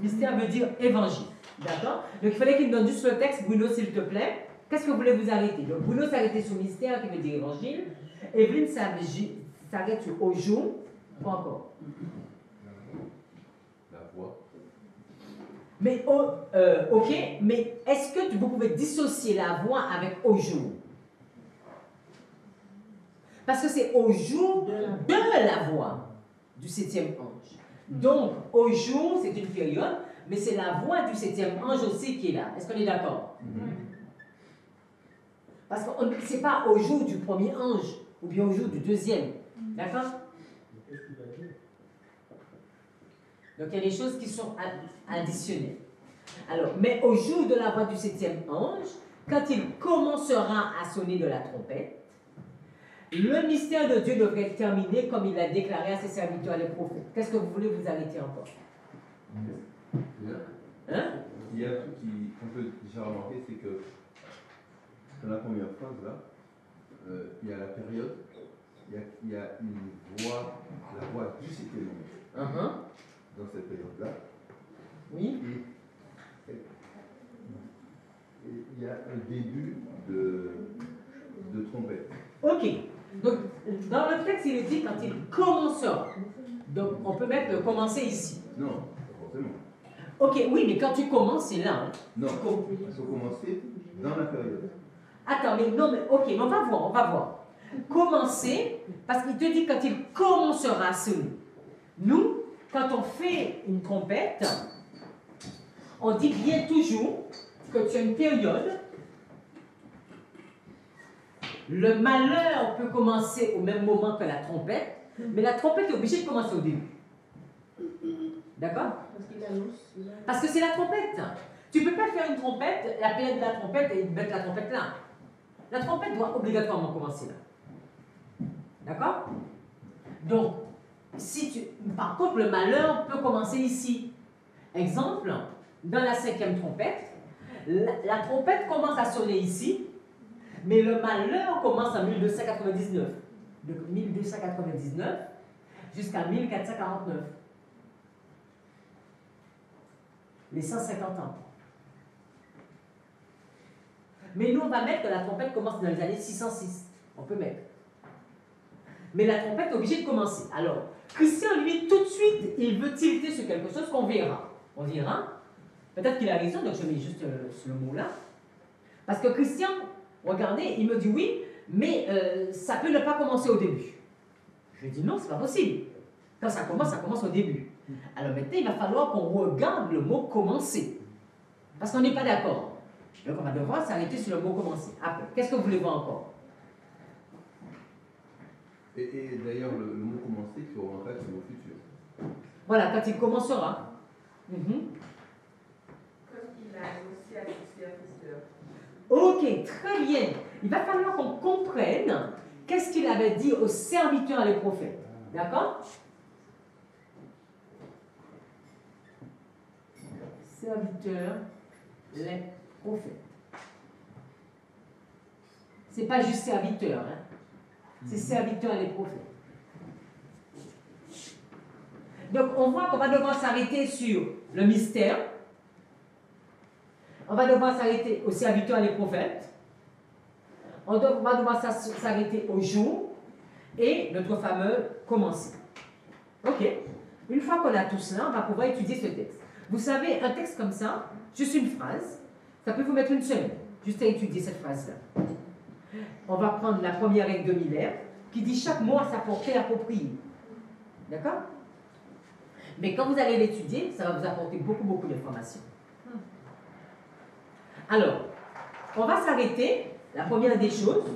Mystère veut dire évangile. D'accord? Donc, il fallait qu'il me donne juste le texte, Bruno, s'il te plaît. Qu'est-ce que vous voulez vous arrêter? Donc, Bruno s'est arrêté sur mystère qui veut dire évangile. Evelyne s'arrête sur au jour. Pas encore. La voix. Mais, ok, mais est-ce que vous pouvez dissocier la voix avec au jour? Parce que c'est au jour de la voix du 7e ange. Donc, au jour, c'est une période, mais c'est la voix du 7e ange aussi qui est là. Est-ce qu'on est d'accord? Parce que ce n'est pas au jour du premier ange, ou bien au jour du deuxième. D'accord? Donc, il y a des choses qui sont additionnelles. Alors, mais au jour de la voix du 7e ange, quand il commencera à sonner de la trompette, le mystère de Dieu devrait être terminé comme il l'a déclaré à ses serviteurs les prophètes. Qu'est-ce que vous voulez vous arrêter encore? Hein? Il y a un truc qu'on peut déjà remarquer, c'est que dans la première phrase, là, il y a la période, il y a une voix, la voix du 7e ange, dans cette période-là. Oui. Et il y a un début de trompette. Ok. Donc, dans le texte, il est dit quand il commencera. Donc, on peut mettre commencer ici. Non, pas forcément. Ok, oui, mais quand tu commences, c'est là. Hein. Non, il faut commencer dans la période. Attends, mais non, mais ok, mais on va voir. Commencer, parce qu'il te dit quand il commencera à sonner. Nous, quand on fait une trompette, on dit bien toujours que tu as une période. Le malheur peut commencer au même moment que la trompette, mais la trompette est obligée de commencer au début. D'accord? Parce que c'est la trompette. Tu ne peux pas faire une trompette, la période de la trompette et mettre la trompette là. La trompette doit obligatoirement commencer là. D'accord? Donc, par contre, le malheur peut commencer ici. Exemple, dans la 5e trompette, la trompette commence à sonner ici, mais le malheur commence en 1299. De 1299 jusqu'à 1449. Les 150 ans. Mais nous, on va mettre que la trompette commence dans les années 606. On peut mettre. Mais la trompette est obligée de commencer. Alors, Christian, lui, tout de suite, il veut tilter sur quelque chose qu'on verra. On verra. Peut-être qu'il a raison, donc je mets juste ce mot-là. Parce que Christian, regardez, il me dit oui, mais ça peut ne pas commencer au début. Je lui dis non, c'est pas possible. Quand ça commence au début. Alors maintenant, il va falloir qu'on regarde le mot commencer. Parce qu'on n'est pas d'accord. Donc on va devoir s'arrêter sur le mot commencer. Après, qu'est-ce que vous voulez voir encore? Et d'ailleurs, le mot commencer qui aura un impact sur le futur. Voilà, quand il commencera. Comme il a aussi à ses serviteurs. Ok, très bien. Il va falloir qu'on comprenne qu'est-ce qu'il avait dit aux serviteurs et les prophètes. D'accord? Serviteurs, les prophètes. C'est pas juste serviteurs, hein? C'est serviteurs et les prophètes. Donc on voit qu'on va devoir s'arrêter sur le mystère. On va devoir s'arrêter aux serviteurs et les prophètes. On va devoir s'arrêter au jour et notre fameux commencer. Ok. Une fois qu'on a tout cela, on va pouvoir étudier ce texte. Vous savez, un texte comme ça, juste une phrase, ça peut vous mettre une semaine, juste à étudier cette phrase-là. On va prendre la première règle de Miller, qui dit chaque mot a sa portée appropriée. D'accord? Mais quand vous allez l'étudier, ça va vous apporter beaucoup d'informations. Alors, on va s'arrêter, la première des choses,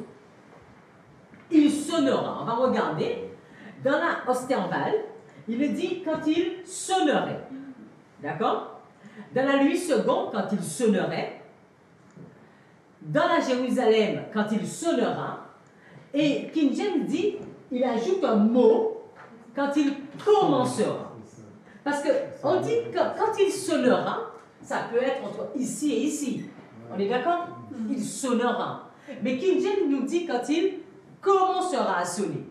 il sonnera. On va regarder, dans la Osterwald, il est dit quand il sonnerait. D'accord? Dans la Louis II, quand il sonnerait. Dans la Jérusalem, quand il sonnera. Et King James dit, il ajoute un mot quand il commencera. Parce qu'on dit que quand il sonnera, ça peut être entre ici et ici. On est d'accord? Il sonnera. Mais King James nous dit quand il commencera à sonner.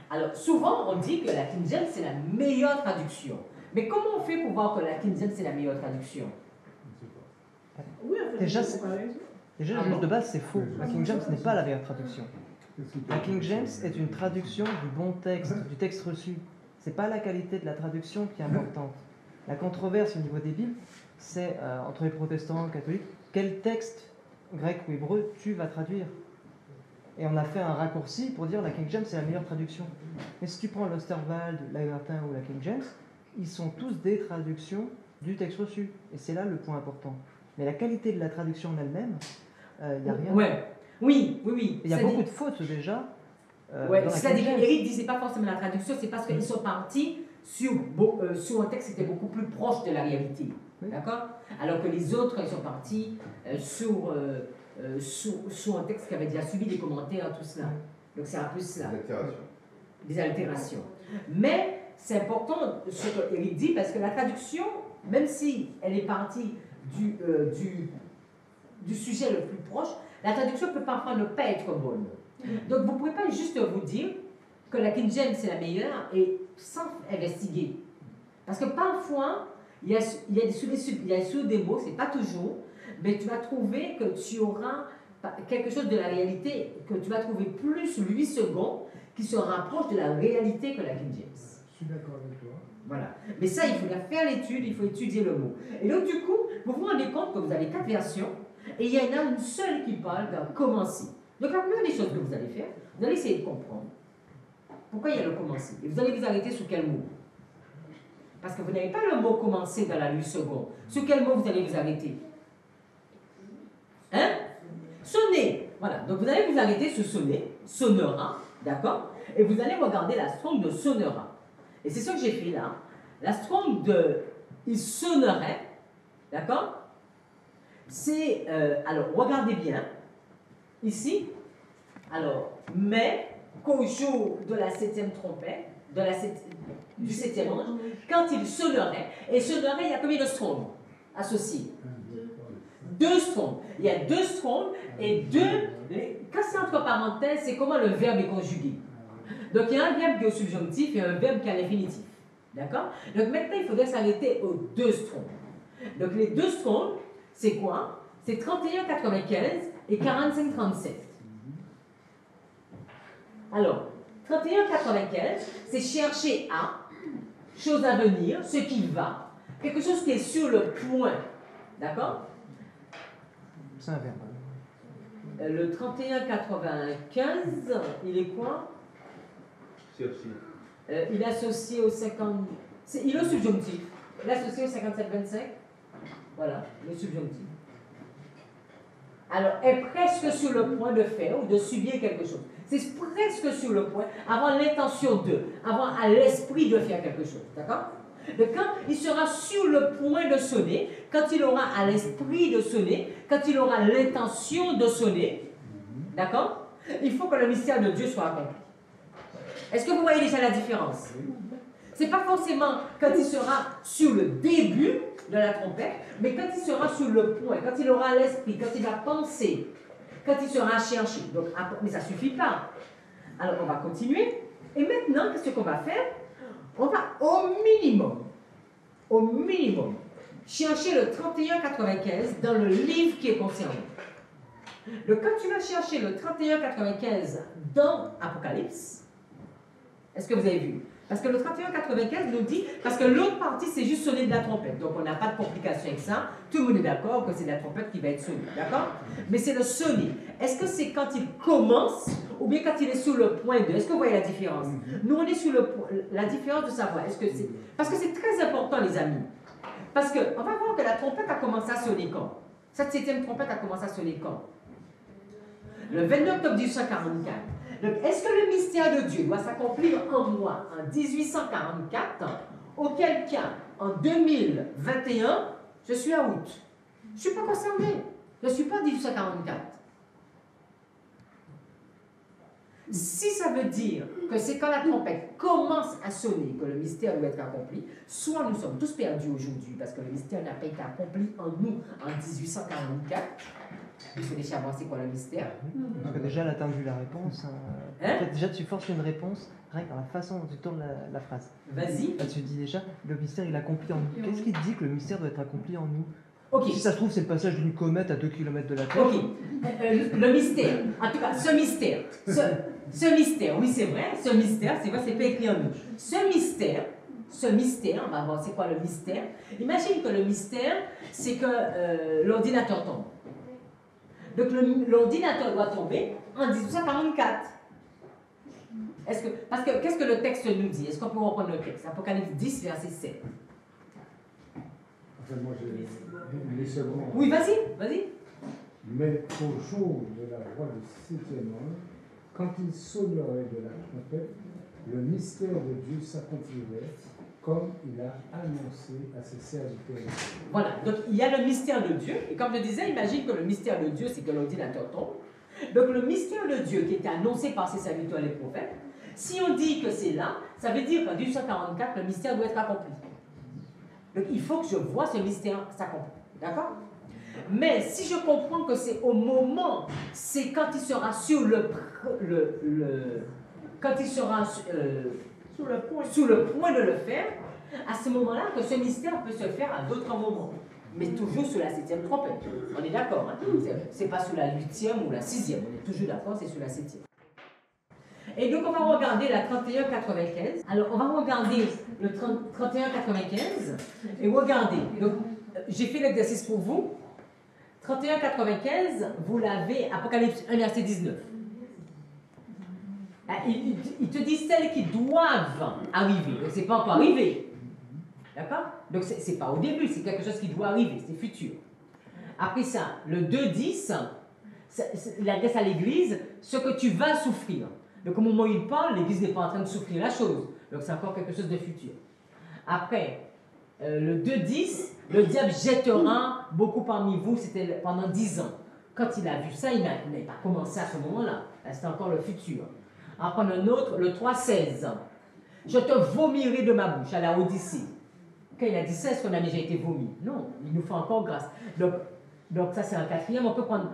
Alors, souvent, on dit que la King James, c'est la meilleure traduction. Mais comment on fait pour voir que la King James, c'est la meilleure traduction? Oui, en fait, Déjà, c'est pareil. Déjà, juste de base, c'est faux. La King James n'est pas la meilleure traduction. La King James est une traduction du bon texte, du texte reçu. C'est pas la qualité de la traduction qui est importante. La controverse au niveau des Bibles, c'est entre les protestants, catholiques, quel texte grec ou hébreu tu vas traduire. Et on a fait un raccourci pour dire la King James c'est la meilleure traduction. Mais si tu prends l'Osterwald, l'Avertin ou la King James, ils sont tous des traductions du texte reçu. Et c'est là le point important. Mais la qualité de la traduction en elle-même, il n'y a rien. Ouais. Oui. Il y a beaucoup de fautes déjà. C'est-à-dire qu'Éric disait pas forcément la traduction, c'est parce qu'ils sont partis sur un texte qui était beaucoup plus proche de la réalité. Oui. D'accord? Alors que les autres, ils sont partis sur un texte qui avait déjà subi des commentaires, tout cela. Donc c'est un peu cela. Des altérations. Mais c'est important ce que Éric dit, parce que la traduction, même si elle est partie du sujet le plus proche, la traduction peut parfois ne pas être bonne. Donc vous ne pouvez pas juste vous dire que la King James c'est la meilleure et sans investiguer. Parce que parfois, il y a sous des mots, c'est pas toujours, mais tu vas trouver que tu auras quelque chose de la réalité, que tu vas trouver plus 8 secondes qui se rapproche de la réalité que la King James. Je suis d'accord avec toi. Voilà. Mais ça, il faut faire l'étude, il faut étudier le mot. Et donc du coup, vous vous rendez compte que vous avez 4 versions et il y en a une seule qui parle d'un commencer. Donc la première des choses que vous allez faire, vous allez essayer de comprendre pourquoi il y a le commencer. Et vous allez vous arrêter sur quel mot? Parce que vous n'avez pas le mot commencer dans la Louis II. Sur quel mot vous allez vous arrêter? Hein? Sonner. Voilà. Donc vous allez vous arrêter sur sonner, sonnera, d'accord? Et vous allez regarder la Strong de sonnera. Et c'est ce que j'ai fait là. La Strong de il sonnerait, d'accord? C'est, alors regardez bien, ici, alors, mais qu'au jour de la 7e trompette, du 7e ange, quand il sonnerait, et sonnerait, il y a combien de Strong associés? 2 Strong. Il y a 2 Strong et 2, quand c'est entre parenthèses, c'est comment le verbe est conjugué. Donc il y a un verbe qui est au subjonctif et un verbe qui est à l'infinitif. D'accord? Donc maintenant, il faudrait s'arrêter aux 2 Strong. Donc les 2 Strong, c'est quoi? C'est 31,95 et 45,37. Alors, 31,95, c'est chercher à, chose à venir, ce qui va, quelque chose qui est sur le point. D'accord? C'est un verbe. Le 31,95, il est quoi? Chercher. il est associé au 50... Il est au subjonctif. Il est associé au 57-25. Voilà, le subjonctif. Alors, est presque sur le point de faire ou de subir quelque chose. C'est presque sur le point, avoir l'intention de, avoir à l'esprit de faire quelque chose. D'accord? Donc, quand il sera sur le point de sonner, quand il aura à l'esprit de sonner, quand il aura l'intention de sonner, d'accord? Il faut que le mystère de Dieu soit accompli. Est-ce que vous voyez déjà la différence? Ce n'est pas forcément quand il sera sur le début de la trompette, mais quand il sera sur le point, quand il aura l'esprit, quand il va penser, quand il sera cherché. Donc, mais ça ne suffit pas. Alors, on va continuer. Et maintenant, qu'est-ce qu'on va faire? On va au minimum, chercher le 31-95 dans le livre qui est concerné. Donc, quand tu vas chercher le 31-95 dans Apocalypse, est-ce que vous avez vu? Parce que le 31-95 nous dit, parce que l'autre partie, c'est juste sonner de la trompette. Donc, on n'a pas de complication avec ça. Tout le monde est d'accord que c'est de la trompette qui va être sonnée. D'accord? Mais c'est le sonner. Est-ce que c'est quand il commence ou bien quand il est sur le point de? Est-ce que vous voyez la différence? Nous, on est sur la différence de savoir. Est-ce que c'est... Parce que c'est très important, les amis. Parce qu'on va voir que la trompette a commencé à sonner quand? Cette 7e trompette a commencé à sonner quand? Le 29 octobre 1844. Donc, est-ce que le mystère de Dieu doit s'accomplir en moi en 1844, auquel cas, en 2021, je suis à août? Je ne suis pas concerné. Je ne suis pas en 1844. Si ça veut dire que c'est quand la trompette commence à sonner que le mystère doit être accompli, soit nous sommes tous perdus aujourd'hui parce que le mystère n'a pas été accompli en nous en 1844. Il faut déjà voir c'est quoi le mystère. Parce que déjà, là, tu as vu la réponse. En fait, déjà, tu forces une réponse rien que dans la façon dont tu tournes la phrase. Vas-y. Là, tu dis déjà, le mystère, il est accompli en nous. Qu'est-ce qui te dit que le mystère doit être accompli en nous? Ok. Si ça se trouve, c'est le passage d'une comète à 2 km de la Terre. Ok. Le mystère, en tout cas, ce mystère, oui, c'est vrai, ce mystère, c'est vrai, c'est pas écrit en nous. Ce mystère, on va voir c'est quoi le mystère. Imagine que le mystère, c'est que l'ordinateur tombe. Donc l'ordinateur doit tomber en 1844. Parce que qu'est-ce que le texte nous dit? Est-ce qu'on peut reprendre le texte? Apocalypse 10, verset 7. Enfin, moi, j'ai les secondes. Oui, vas-y. Mais au jour de la voix du 7e ange, quand il sonnerait de la trompette, le mystère de Dieu s'accomplirait comme il a annoncé à ses serviteurs. Voilà, donc il y a le mystère de Dieu, et comme je disais, imagine que le mystère de Dieu, c'est que l'ordinateur tombe. Donc le mystère de Dieu qui était annoncé par ses serviteurs les prophètes, si on dit que c'est là, ça veut dire qu'en 1844, le mystère doit être accompli. Donc il faut que je vois ce mystère s'accomplir, d'accord? Mais si je comprends que c'est au moment, c'est quand il sera sur quand il sera sous le point de le faire, à ce moment-là que ce mystère peut se faire à d'autres moments. Mais toujours sous la 7e trompette. On est d'accord, hein? C'est pas sous la 8e ou la 6e. On est toujours d'accord, c'est sous la 7e. Et donc on va regarder la 31-95. Alors on va regarder le 31-95 et regardez. Donc j'ai fait l'exercice pour vous. 31-95, vous l'avez, Apocalypse 1, verset 19. Il te dit celles qui doivent arriver. Donc, ce n'est pas encore arrivé. D'accord? Donc, ce n'est pas au début, c'est quelque chose qui doit arriver, c'est futur. Après ça, le 2-10, il adresse à l'Église ce que tu vas souffrir. Donc, au moment où il parle, l'Église n'est pas en train de souffrir la chose. Donc, c'est encore quelque chose de futur. Après, le 2-10, le diable jettera beaucoup parmi vous, c'était pendant 10 ans. Quand il a vu ça, il n'a pas commencé à ce moment-là. C'était encore le futur. Après un autre, le 3-16. Je te vomirai de ma bouche à la Odyssée. Quand il a dit ça, est-ce qu'on a déjà été vomi? Non, il nous fait encore grâce. Donc ça, c'est un 4e. On peut prendre,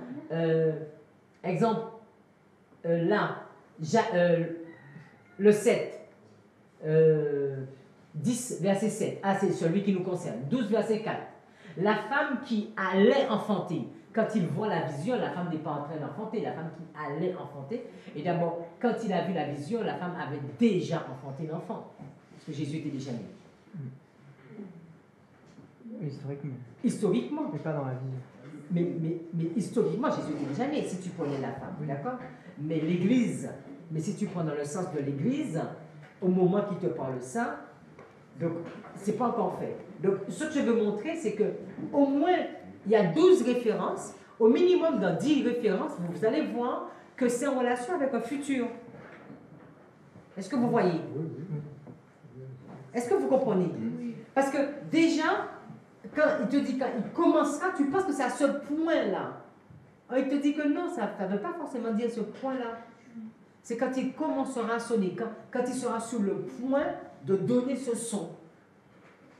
exemple, là, le 7. 10, verset 7. Ah, c'est celui qui nous concerne. 12, verset 4. La femme qui allait enfanter. Quand il voit la vision, la femme n'est pas en train d'enfanter, la femme qui allait enfanter. Et d'abord, quand il a vu la vision, la femme avait déjà enfanté l'enfant. Parce que Jésus était déjà né. Historiquement. Historiquement. Mais pas dans la vie. Mais historiquement, Jésus était déjà né, si tu prenais la femme, d'accord? Mais l'Église, mais si tu prends dans le sens de l'Église, au moment qu'il te parle ça. Donc, c'est pas encore fait. Donc, ce que je veux montrer, c'est que au moins, il y a 12 références. Au minimum, dans 10 références, vous allez voir que c'est en relation avec un futur. Est-ce que vous voyez? Est-ce que vous comprenez? Parce que déjà, quand il te dit, quand il commencera, tu penses que c'est à ce point-là. Il te dit que non, ça ne veut pas forcément dire ce point-là. C'est quand il commencera à sonner, quand il sera sur le point de donner ce son.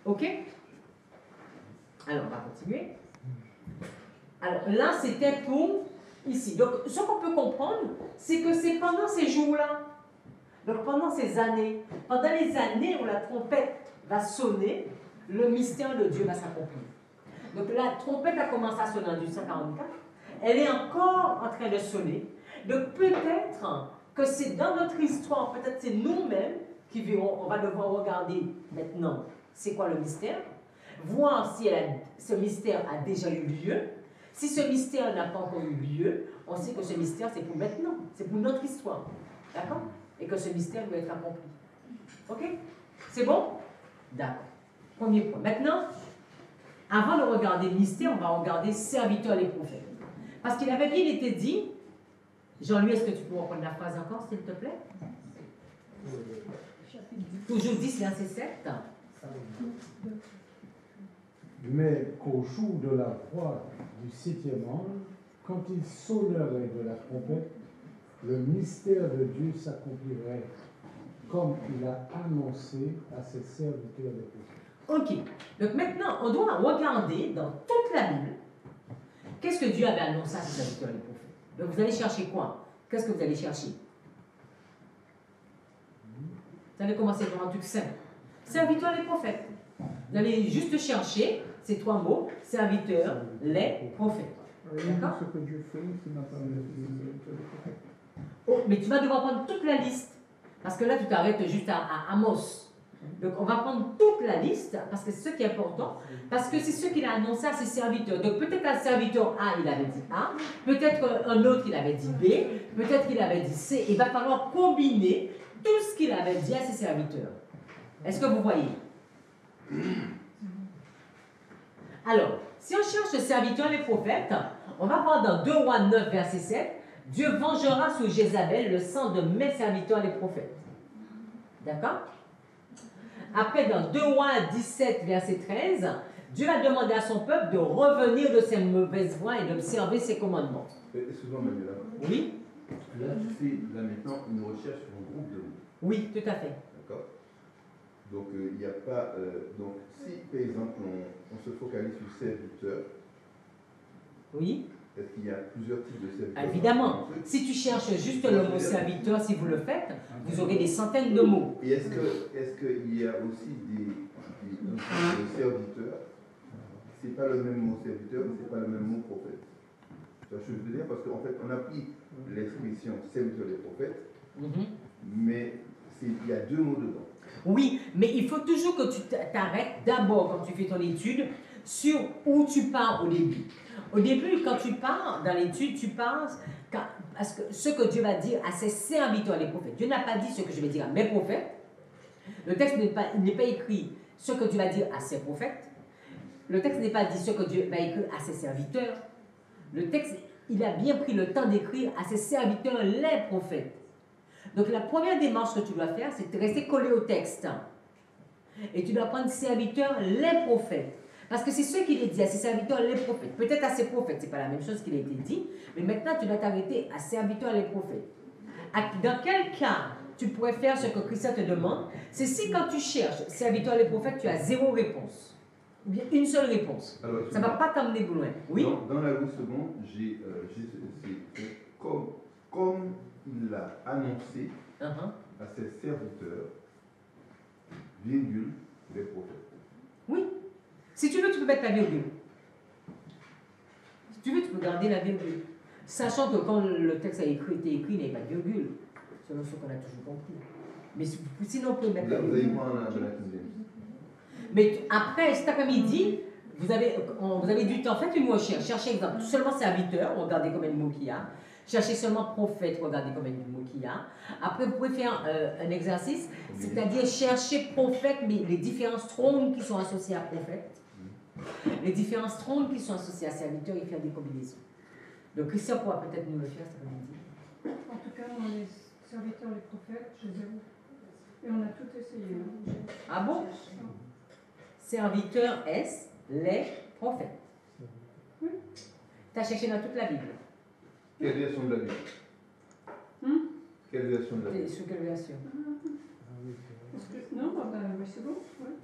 OK? Alors, on va continuer. Alors, là, c'était pour ici. Donc, ce qu'on peut comprendre, c'est que c'est pendant ces jours-là, donc pendant ces années, pendant les années où la trompette va sonner, le mystère de Dieu va s'accomplir. Donc, la trompette a commencé à sonner en 1844. Elle est encore en train de sonner. Donc, peut-être que c'est dans notre histoire, peut-être c'est nous-mêmes qui verrons, on va devoir regarder maintenant c'est quoi le mystère, voir si ce mystère a déjà eu lieu. Si ce mystère n'a pas encore eu lieu, on sait que ce mystère c'est pour maintenant, c'est pour notre histoire. D'accord? Et que ce mystère doit être accompli. Ok? C'est bon? D'accord. Premier point. Maintenant, avant de regarder le mystère, on va regarder serviteurs et prophètes. Parce qu'il avait bien été dit, Jean-Louis, est-ce que tu peux reprendre la phrase encore, s'il te plaît? Toujours 10, verset 7. Mais qu'au jour de la voix du 7e ange, quand il sonnerait de la trompette, le mystère de Dieu s'accomplirait comme il a annoncé à ses serviteurs les prophètes. Ok. Donc maintenant, on doit regarder dans toute la Bible qu'est-ce que Dieu avait annoncé à ses serviteurs les prophètes. Donc vous allez chercher quoi? Qu'est-ce que vous allez chercher? Vous allez commencer par un truc simple. Serviteurs les prophètes. Vous allez juste chercher ces trois mots, serviteurs, les prophètes. D'accord? Ce que Dieu fait, c'est n'a pas le Oh, mais tu vas devoir prendre toute la liste. Parce que là, tu t'arrêtes juste à Amos. Donc, on va prendre toute la liste, parce que c'est ce qui est important, parce que c'est ce qu'il a annoncé à ses serviteurs. Donc, peut-être un serviteur A, il avait dit A, peut-être un autre, il avait dit B, peut-être qu'il avait dit C. Il va falloir combiner tout ce qu'il avait dit à ses serviteurs. Est-ce que vous voyez? Alors, si on cherche le serviteur les prophètes, on va voir dans 2 Rois 9, verset 7, Dieu vengera sur Jézabel le sang de mes serviteurs les prophètes. D'accord? Après, dans 2 Rois 17, verset 13, Dieu va demander à son peuple de revenir de ses mauvaises voies et d'observer ses commandements. Excuse-moi, Manuela. Oui? Là, tu fais là maintenant une recherche sur un groupe de mots. Oui, tout à fait. D'accord. Donc, il n'y a pas. Donc, si par exemple, on se focalise sur serviteur, oui. Est-ce qu'il y a plusieurs types de serviteurs? Évidemment. Si tu cherches juste le mot serviteur, si vous le faites, vous aurez des centaines de mots. Et est-ce qu'il y a aussi des serviteurs? Ce n'est pas le même mot serviteur, mais ce n'est pas le même mot prophète. C'est ce que je veux dire, parce qu'en fait, on a pris l'expression serviteur des prophètes, mais il y a deux mots dedans. Oui, mais il faut toujours que tu t'arrêtes d'abord, quand tu fais ton étude, sur où tu pars au début. Au début, quand tu pars dans l'étude, tu pars parce que ce que Dieu va dire à ses serviteurs, les prophètes. Dieu n'a pas dit ce que je vais dire à mes prophètes. Le texte n'est pas écrit ce que Dieu va dire à ses prophètes. Le texte n'est pas dit ce que Dieu va écrire à ses serviteurs. Le texte, il a bien pris le temps d'écrire à ses serviteurs, les prophètes. Donc la première démarche que tu dois faire, c'est de rester collé au texte. Et tu dois prendre serviteurs, les prophètes. Parce que c'est ce qu'il est dit à ses serviteurs, les prophètes. Peut-être à ses prophètes, ce n'est pas la même chose qu'il a été dit, mais maintenant tu dois t'arrêter à serviteurs, les prophètes. Dans quel cas tu pourrais faire ce que Christ te demande? C'est si quand tu cherches serviteurs, les prophètes, tu as 0 réponse. Ou bien une seule réponse. Alors, ça ne va pas t'emmener loin. Oui? Dans la 8 secondes, comme il l'a annoncé à ses serviteurs, virgule, les prophètes. Oui. Si tu veux, tu peux mettre la virgule. Si tu veux, tu peux garder la virgule. Sachant que quand le texte a été écrit, il n'y avait pas de virgule. Selon ce qu'on a toujours compris. Mais sinon, on peut mettre la virgule. Mais après, cet après-midi, vous avez du temps. Faites une recherche. Cherchez exemple. Seulement serviteur. Regardez combien de mots qu'il y a. Cherchez seulement prophète, regardez combien de mots qu'il y a. Après, vous pouvez faire un exercice, c'est-à-dire chercher prophète, mais les différents trônes qui sont associés à prophète, les différents trônes qui sont associés à serviteur et faire des combinaisons. Donc, Christian pourra peut-être nous le faire cet après-midi. En tout cas, dans les serviteurs, les prophètes, j'ai 0. Et on a tout essayé. Hein. Ah bon? Serviteur S, les prophètes. Oui. Tu as cherché dans toute la Bible. Quelle version de la Bible? Quelle version de la Bible? Sur quelle version? Non, bah, oui, c'est bon. Ouais.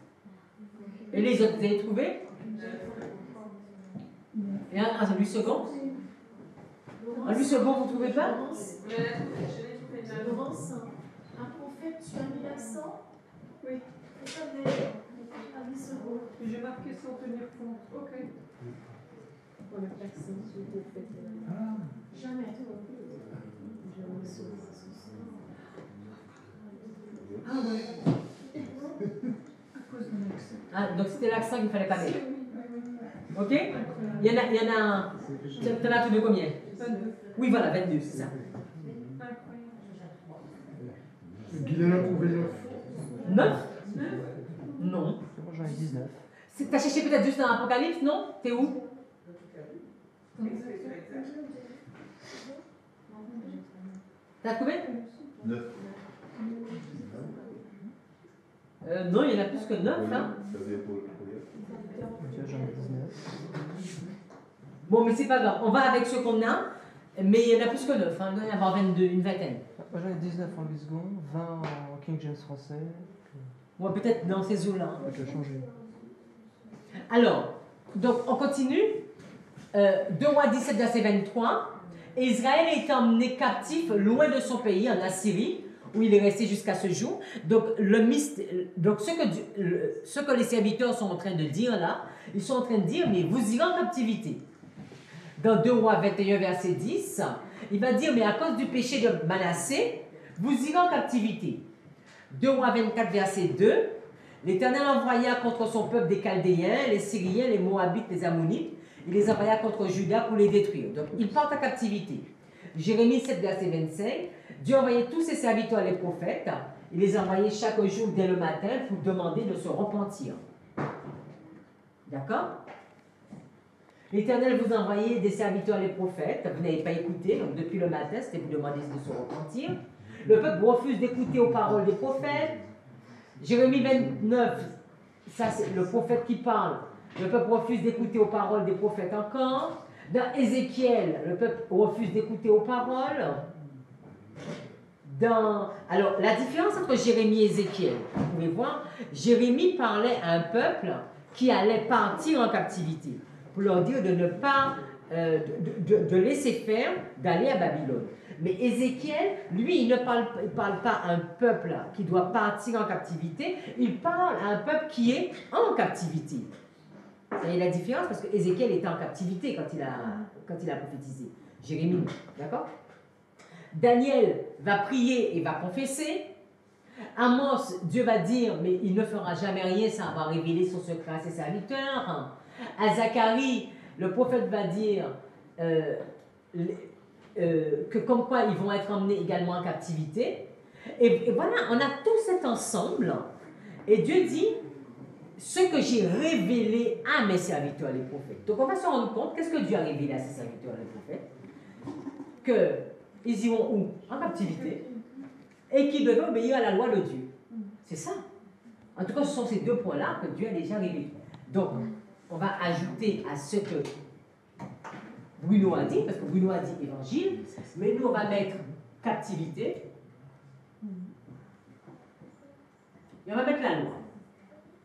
Et les autres, vous avez trouvé? Et un 8 secondes? Un 8 secondes, vous ne trouvez pas? Laurence, un prophète, tu as mis l'accent? Oui. C'est ça, mais à 8 secondes. J'ai marqué sans tenir compte. Ok. On a l'accent sur le prophète. Jamais. Ah ouais. À cause de l'accent. Ah, donc c'était l'accent qu'il ne fallait pas mettre. Ok? Il y en a un. Tu en as trouvé combien? 22. Oui, voilà, 22, c'est ça. Guylaine a trouvé 9. 9? Non. Moi j'en ai 19. T'as cherché peut-être juste dans l'Apocalypse, non? T'es où? T'as trouvé? 9. Non, il y en a plus que 9, hein? J'en ai 19. Bon, mais c'est pas grave. On va avec ce qu'on a, mais il y en a plus que 9, hein. Il doit y en avoir 22, une vingtaine. Moi j'en ai 19 en 8 secondes, 20 en King James français. Bon, peut-être dans ces eaux-là. Hein. Je vais changer. Alors, donc on continue. 2 Rois 17, verset 23. Et Israël est emmené captif loin de son pays, en Assyrie, où il est resté jusqu'à ce jour. Donc, ce que les serviteurs sont en train de dire là, ils sont en train de dire, mais vous irez en captivité. Dans 2 Rois 21, verset 10, il va dire, mais à cause du péché de Manassé, vous irez en captivité. 2 Rois 24, verset 2, l'Éternel envoya contre son peuple des Chaldéens, les Syriens, les Moabites, les Ammonites. Il les envoya contre Juda pour les détruire. Donc, ils partent en captivité. Jérémie 7, verset 25, Dieu envoyait tous ses serviteurs, les prophètes. Il les envoyait chaque jour dès le matin pour demander de se repentir. D'accord? L'Éternel vous envoyait des serviteurs, les prophètes. Vous n'avez pas écouté, donc depuis le matin, c'était pour demander de se repentir. Le peuple refuse d'écouter aux paroles des prophètes. Jérémie 29, ça c'est le prophète qui parle. Le peuple refuse d'écouter aux paroles des prophètes encore. Dans Ézéchiel, le peuple refuse d'écouter aux paroles. Alors, la différence entre Jérémie et Ézéchiel, vous pouvez voir, Jérémie parlait à un peuple qui allait partir en captivité, pour leur dire de ne pas, de laisser faire, d'aller à Babylone. Mais Ézéchiel, lui, il ne parle pas à un peuple qui doit partir en captivité, il parle à un peuple qui est en captivité. Vous voyez la différence? Parce que Ézéchiel était en captivité quand il a prophétisé. Jérémie, d'accord? Daniel va prier et va confesser. Amos, Dieu va dire, mais il ne fera jamais rien sans avoir révélé son secret à ses serviteurs. À Zacharie, le prophète va dire que comme quoi ils vont être emmenés également en captivité. Et voilà, on a tout cet ensemble. Et Dieu dit, ce que j'ai révélé à mes serviteurs, les prophètes. Donc on va se rendre compte, qu'est-ce que Dieu a révélé à ses serviteurs, les prophètes? Qu'ils iront où? En captivité. Et qu'ils devaient obéir à la loi de Dieu. C'est ça. En tout cas, ce sont ces deux points-là que Dieu a déjà révélés. Donc, on va ajouter à ce que Bruno a dit, parce que Bruno a dit évangile, mais nous, on va mettre captivité. Et on va mettre la loi.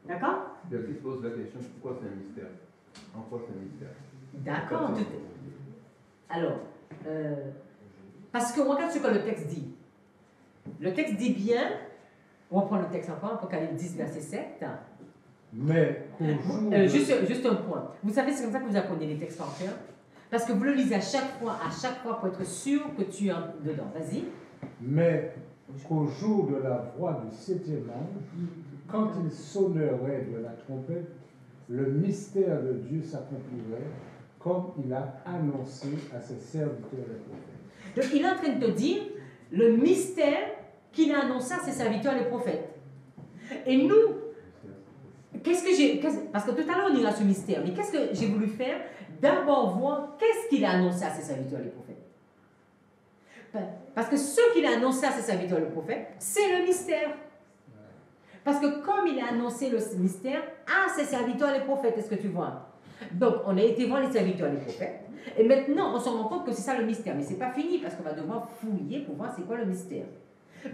D'accord? Béatrice pose la question, pourquoi c'est un mystère? En quoi c'est un mystère? D'accord. Alors, parce qu'on regarde ce que le texte dit. Le texte dit bien, on reprend le texte encore, Apocalypse 10, verset 7. Mais qu'au jour juste un point. Vous savez, c'est comme ça que vous apprenez les textes par cœur. Parce que vous le lisez à chaque fois pour être sûr que tu es dedans. Vas-y. Mais qu'au jour de la voix du septième ange, quand il sonnerait de la trompette, le mystère de Dieu s'accomplirait comme il a annoncé à ses serviteurs les prophètes. Donc il est en train de te dire le mystère qu'il a annoncé à ses serviteurs les prophètes. Et nous, parce que tout à l'heure on ira ce mystère, mais qu'est-ce que j'ai voulu faire? D'abord voir qu'est-ce qu'il a annoncé à ses serviteurs les prophètes. Parce que ce qu'il a annoncé à ses serviteurs les prophètes, c'est le mystère. Parce que comme il a annoncé le mystère à ses serviteurs les prophètes, est-ce que tu vois? Donc on a été voir les serviteurs les prophètes, et maintenant on se rend compte que c'est ça le mystère, mais c'est pas fini parce qu'on va devoir fouiller pour voir c'est quoi le mystère.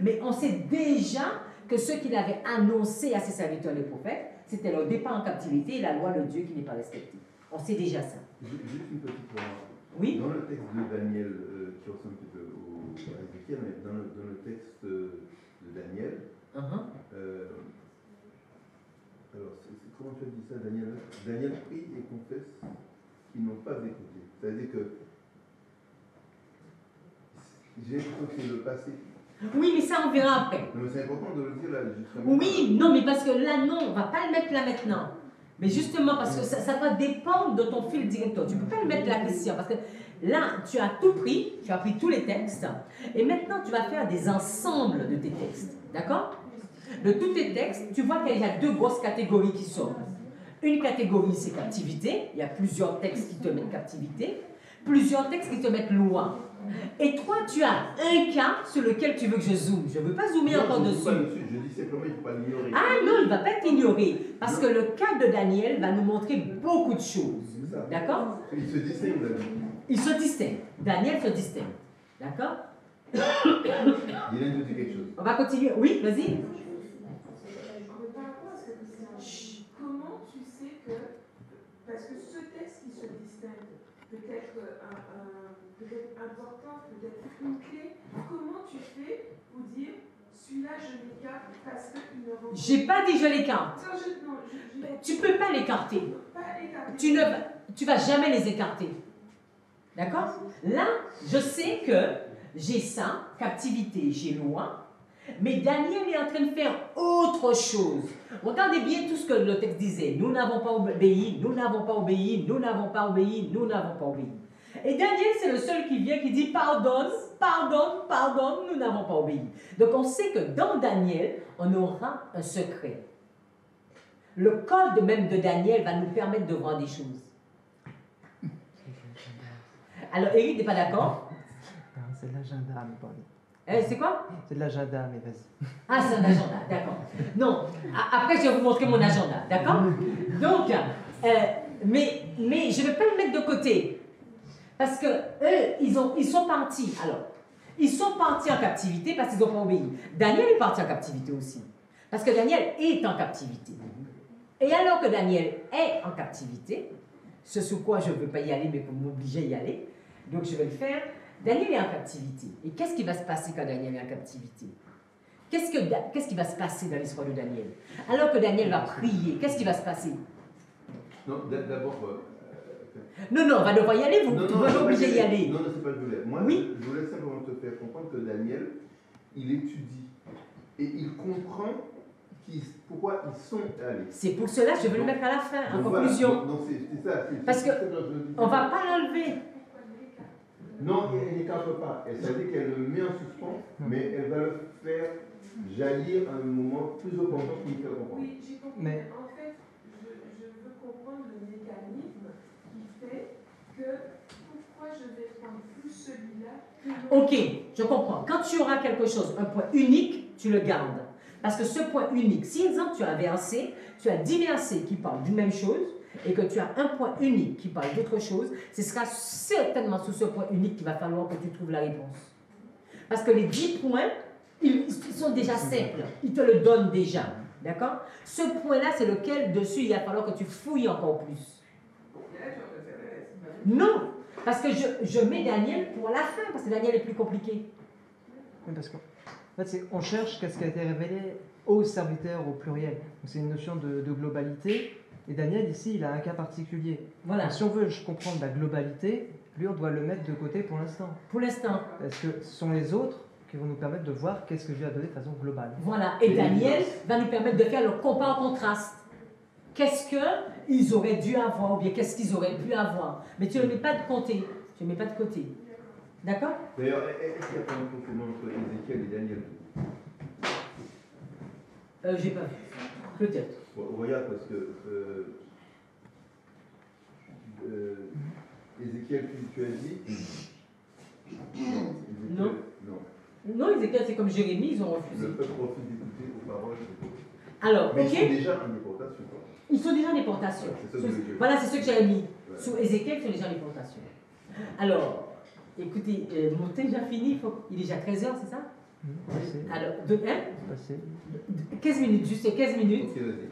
Mais on sait déjà que ce qu'il avait annoncé à ses serviteurs les prophètes, c'était leur départ en captivité et la loi de Dieu qui n'est pas respectée. On sait déjà ça. Juste une petite remarque. Oui. Dans le texte de Daniel, qui ressemble un petit peu à Ézéchiel, mais dans le texte de Daniel, alors comment tu as dit ça, Daniel? Daniel prie et confesse qu'ils n'ont pas écouté. C'est-à-dire que j'ai l'impression que c'est le passé. Oui, mais ça on verra après. Non, mais c'est important de le dire là, justement. Oui, non, mais parce que là, non, on ne va pas le mettre là maintenant. Mais justement, parce que ça va dépendre de ton fil directeur. Tu ne peux pas le mettre là, Christian, parce que là, tu as tout pris, tu as pris tous les textes, et maintenant, tu vas faire des ensembles de tes textes. D'accord? De tous tes textes, tu vois qu'il y a deux grosses catégories qui sortent. Une catégorie, c'est captivité. Il y a plusieurs textes qui te mettent captivité, plusieurs textes qui te mettent loi. Et toi, tu as un cas sur lequel tu veux que je zoome. Je ne veux pas zoomer encore dessus. Je dis simplement qu'il ne faut pas l'ignorer. Ah non, il ne va pas être ignoré. Parce que le cas de Daniel va nous montrer beaucoup de choses. D'accord? Il se distingue, Daniel. Il se distingue. Daniel se distingue. D'accord? Il vient de dire quelque chose. On va continuer. Oui, vas-y. Par rapport à ce que Christian, comment tu sais que, parce que ce texte qui se distingue peut être peut-être important, peut-être une clé, comment tu fais pour dire celui-là je l'écarte parce qu'il ne rentre pas? J'ai pas dit je l'écarte. Tu peux pas l'écarter. Tu vas jamais les écarter. D'accord? Là, je sais que j'ai ça, captivité, j'ai loi, mais Daniel est en train de faire autre chose. Regardez bien tout ce que le texte disait. Nous n'avons pas obéi, nous n'avons pas obéi, nous n'avons pas obéi, nous n'avons pas obéi. Et Daniel, c'est le seul qui vient, qui dit pardonne, pardonne, pardonne, nous n'avons pas obéi. Donc on sait que dans Daniel, on aura un secret. Le code même de Daniel va nous permettre de voir des choses. Alors Eric, t'es pas d'accord? Non, c'est de l'agenda, mais pas. C'est quoi? C'est de l'agenda, mais vas-y. Ah, c'est un agenda, d'accord. Non, après je vais vous montrer mon agenda, d'accord? Donc, mais je ne vais pas le mettre de côté. Parce que eux, ils sont partis. Alors, ils sont partis en captivité parce qu'ils n'ont pas obéi. Daniel est parti en captivité aussi. Parce que Daniel est en captivité. Et alors que Daniel est en captivité, ce sur quoi je ne veux pas y aller, mais vous m'obligez à y aller, donc je vais le faire. Daniel est en captivité. Et qu'est-ce qui va se passer quand Daniel est en captivité? Qu'est-ce qui va se passer dans l'histoire de Daniel? Alors que Daniel va prier, qu'est-ce qui va se passer? Non, d'abord... Non, on va devoir y aller, vous m'obligez obligé d'y aller. Non, c'est pas le volet. Moi, oui? je voulais simplement te faire comprendre que Daniel, il étudie et il comprend pourquoi ils sont allés. C'est pour cela que je veux le mettre à la fin, en conclusion. Donc c'est ça. Parce qu'on ne va pas l'enlever. Non, elle n'écarte pas. Ça veut dire qu'elle le met en suspens, mais elle va le faire jaillir à un moment plus opportun pour lui faire comprendre. Oui, j'ai compris. Mais en fait, je veux comprendre le mécanisme qui fait que pourquoi je vais prendre plus celui-là. Ok, je comprends. Quand tu auras quelque chose, un point unique, tu le gardes. Parce que ce point unique, si exemple tu as un verset, tu as 10 versets qui parlent d'une même chose, et que tu as un point unique qui parle d'autre chose, ce sera certainement sous ce point unique qu'il va falloir que tu trouves la réponse. Parce que les 10 points, ils sont déjà simples. Ils te le donnent déjà. D'accord? Ce point-là, c'est lequel dessus il va falloir que tu fouilles encore plus. Non! Parce que je mets Daniel pour la fin, parce que Daniel est plus compliqué. Oui, parce qu'en fait, on cherche qu'est-ce qui a été révélé aux serviteurs au pluriel. C'est une notion de globalité. Et Daniel, ici, il a un cas particulier. Voilà. Donc, si on veut comprendre la globalité, lui, on doit le mettre de côté pour l'instant. Pour l'instant. Parce que ce sont les autres qui vont nous permettre de voir qu'est-ce que Dieu a donné de façon globale. Voilà. Et Daniel va nous permettre de faire le compare-contraste. Qu'est-ce qu'ils auraient dû avoir ou bien qu'est-ce qu'ils auraient pu avoir. Mais tu ne le mets pas de côté. Tu ne le mets pas de côté. D'accord? D'ailleurs, est-ce qu'il n'y a pas un conflit entre Ézéchiel et Daniel? J'ai pas vu. Peut-être. Bon, regarde, parce que Ézéchiel, tu as dit? Non. Non, Ézéchiel, c'est comme Jérémie, ils ont refusé. Le peuple refuse d'écouter aux paroles. Alors, mais ok. ils sont déjà en déportation. Ils sont déjà en déportation. Voilà, c'est ce que j'avais mis. Sous Ézéchiel, ils sont déjà en déportation. Alors, écoutez, mon temps est déjà fini, il est déjà 13h, c'est ça? Alors, 15 minutes, juste 15 minutes. Ok, vas-y.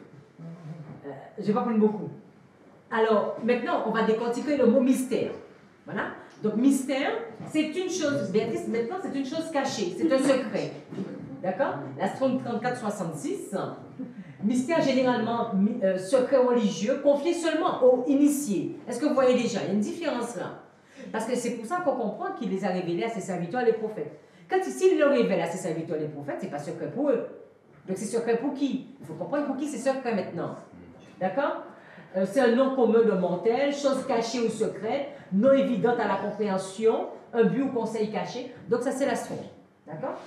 Je ne vais pas prendre beaucoup. Alors, maintenant, on va décortiquer le mot mystère. Voilà. Donc, mystère, c'est une chose, Béatrice, maintenant, c'est une chose cachée, c'est un secret. D'accord? La Strong 3466. Mystère généralement secret religieux, confié seulement aux initiés. Est-ce que vous voyez déjà? Il y a une différence là. Parce que c'est pour ça qu'on comprend qu'il les a révélés à ses serviteurs, les prophètes. Quand ici, il le révèle à ses serviteurs, les prophètes, c'est pas secret pour eux. Donc c'est secret pour qui? Il faut comprendre pour qui c'est secret maintenant. D'accord? C'est un nom commun de mortel, chose cachée ou secrète, non évidente à la compréhension, un but ou conseil caché. Donc ça, c'est l'astro. D'accord?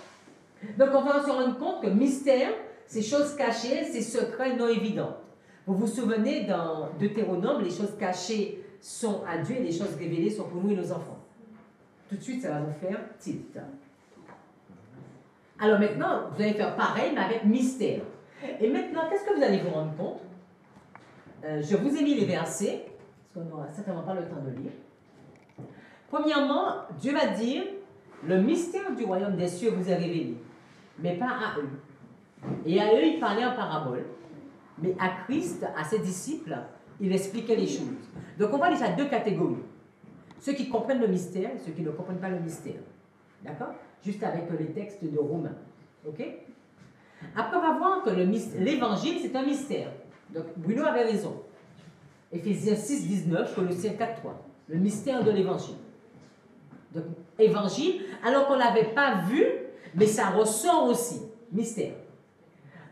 Donc on va se rendre compte que mystère, c'est choses cachées, c'est secret non évident. Vous vous souvenez dans Deutéronome, les choses cachées sont à Dieu et les choses révélées sont pour nous et nos enfants. Tout de suite, ça va vous faire tilt. Alors maintenant, vous allez faire pareil, mais avec mystère. Et maintenant, qu'est-ce que vous allez vous rendre compte? Je vous ai mis les versets, parce qu'on n'aura certainement pas le temps de lire. Premièrement, Dieu va dire, le mystère du royaume des cieux vous est révélé, mais pas à eux. Et à eux, il parlait en parabole, mais à Christ, à ses disciples, il expliquait les choses. Donc on voit déjà deux catégories. Ceux qui comprennent le mystère et ceux qui ne comprennent pas le mystère. D'accord? Juste avec les textes de Romains. Ok? Après, on va voir que l'évangile, c'est un mystère. Donc, Bruno avait raison. Éphésiens 6, 19, Colossiens 4, 3. Le mystère de l'évangile. Donc, évangile, alors qu'on ne l'avait pas vu, mais ça ressort aussi. Mystère.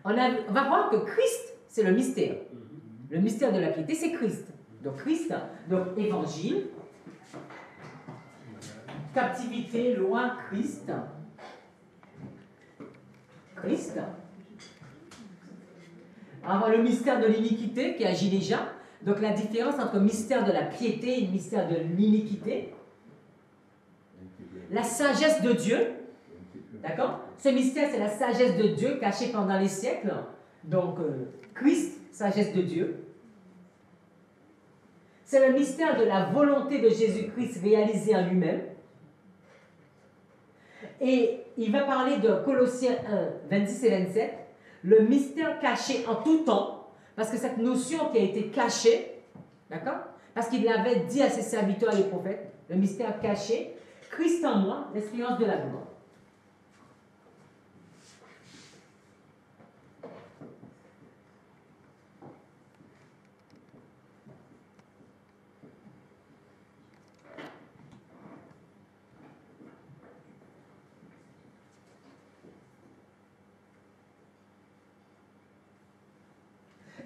On va voir que Christ, c'est le mystère. Le mystère de la piété, c'est Christ. Donc, Christ, donc évangile. Captivité, loi, Christ. Christ. Alors, le mystère de l'iniquité qui agit déjà. Donc, la différence entre mystère de la piété et mystère de l'iniquité. La sagesse de Dieu. D'accord? Ce mystère, c'est la sagesse de Dieu cachée pendant les siècles. Donc, Christ, sagesse de Dieu. C'est le mystère de la volonté de Jésus-Christ réalisée en lui-même. Et il va parler de Colossiens 1, 26 et 27, le mystère caché en tout temps, parce que cette notion qui a été cachée, d'accord? Parce qu'il l'avait dit à ses serviteurs et les prophètes, le mystère caché, Christ en moi, l'expérience de la gloire.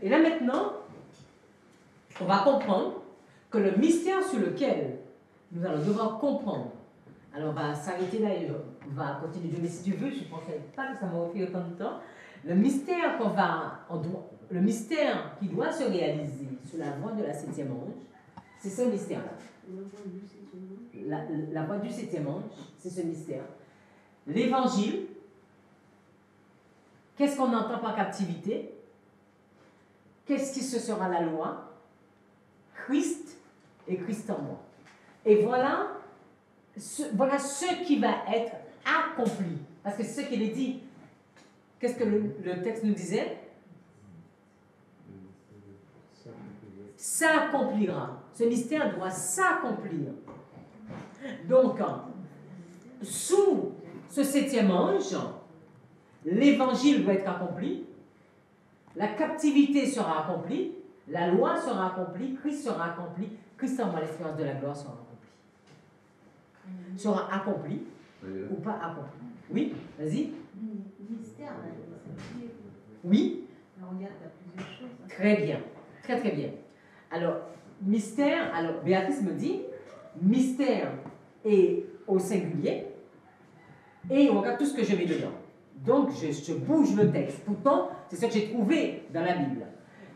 Et là maintenant, on va comprendre que le mystère sur lequel nous allons devoir comprendre, alors on va s'arrêter là et on va continuer, mais si tu veux, je ne pensais pas que ça m'aurait pris autant de temps. Le mystère le mystère qui doit se réaliser sous la voie de la septième ange, c'est ce mystère-là. La voie du septième ange, c'est ce mystère. L'évangile, qu'est-ce qu'on entend par captivité? Qu'est-ce qui se sera la loi? Christ et Christ en moi. Et voilà ce qui va être accompli. Parce que c'est ce qu'il est dit. Qu'est-ce que le texte nous disait? S'accomplira. Ce mystère doit s'accomplir. Donc, sous ce septième ange, l'évangile doit être accompli. La captivité sera accomplie, la loi sera accomplie, Christ sera accompli, Christ en moi, l'expérience de la gloire sera accomplie. Sera accompli ou pas accompli. Oui, vas-y. Mystère, oui. on regarde à plusieurs choses. Très bien, très très bien. Alors, mystère, alors Béatrice me dit, mystère et au singulier et on regarde tout ce que je mets dedans. Donc, je bouge le texte. Pourtant, c'est ce que j'ai trouvé dans la Bible.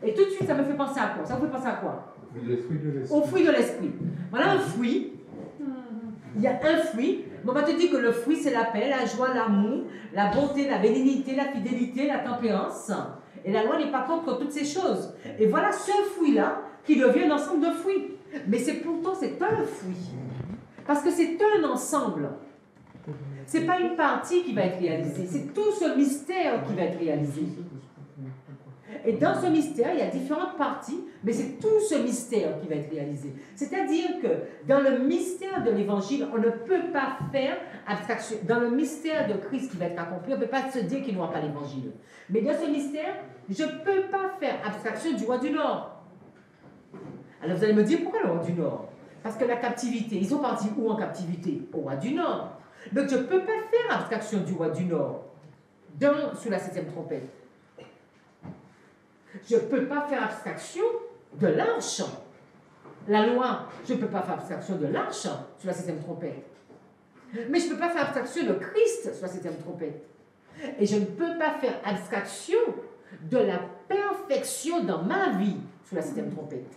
Et tout de suite, ça me fait penser à quoi? Ça vous fait penser à quoi? Au fruit de l'esprit. Voilà un fruit. Il y a un fruit. On va te dire que le fruit, c'est la paix, la joie, l'amour, la bonté, la bénignité, la fidélité, la tempérance. Et la loi n'est pas contre toutes ces choses. Et voilà ce fruit-là qui devient un ensemble de fruits. Mais pourtant, c'est un fruit. Parce que c'est un ensemble. Ce n'est pas une partie qui va être réalisée. C'est tout ce mystère qui va être réalisé. Et dans ce mystère, il y a différentes parties, mais c'est tout ce mystère qui va être réalisé. C'est-à-dire que dans le mystère de l'Évangile, on ne peut pas faire abstraction. Dans le mystère de Christ qui va être accompli, on ne peut pas se dire qu'il n'y aura pas l'Évangile. Mais dans ce mystère, je ne peux pas faire abstraction du roi du Nord. Alors vous allez me dire, pourquoi le roi du Nord? Parce que la captivité, ils sont partis où en captivité? Au roi du Nord. Donc je ne peux pas faire abstraction du roi du Nord sous la 7e trompette. Je ne peux pas faire abstraction de l'arche. La loi, je ne peux pas faire abstraction de l'arche sur la 7e trompette. Mais je ne peux pas faire abstraction de Christ sur la 7e trompette. Et je ne peux pas faire abstraction de la perfection dans ma vie sur la 7e trompette.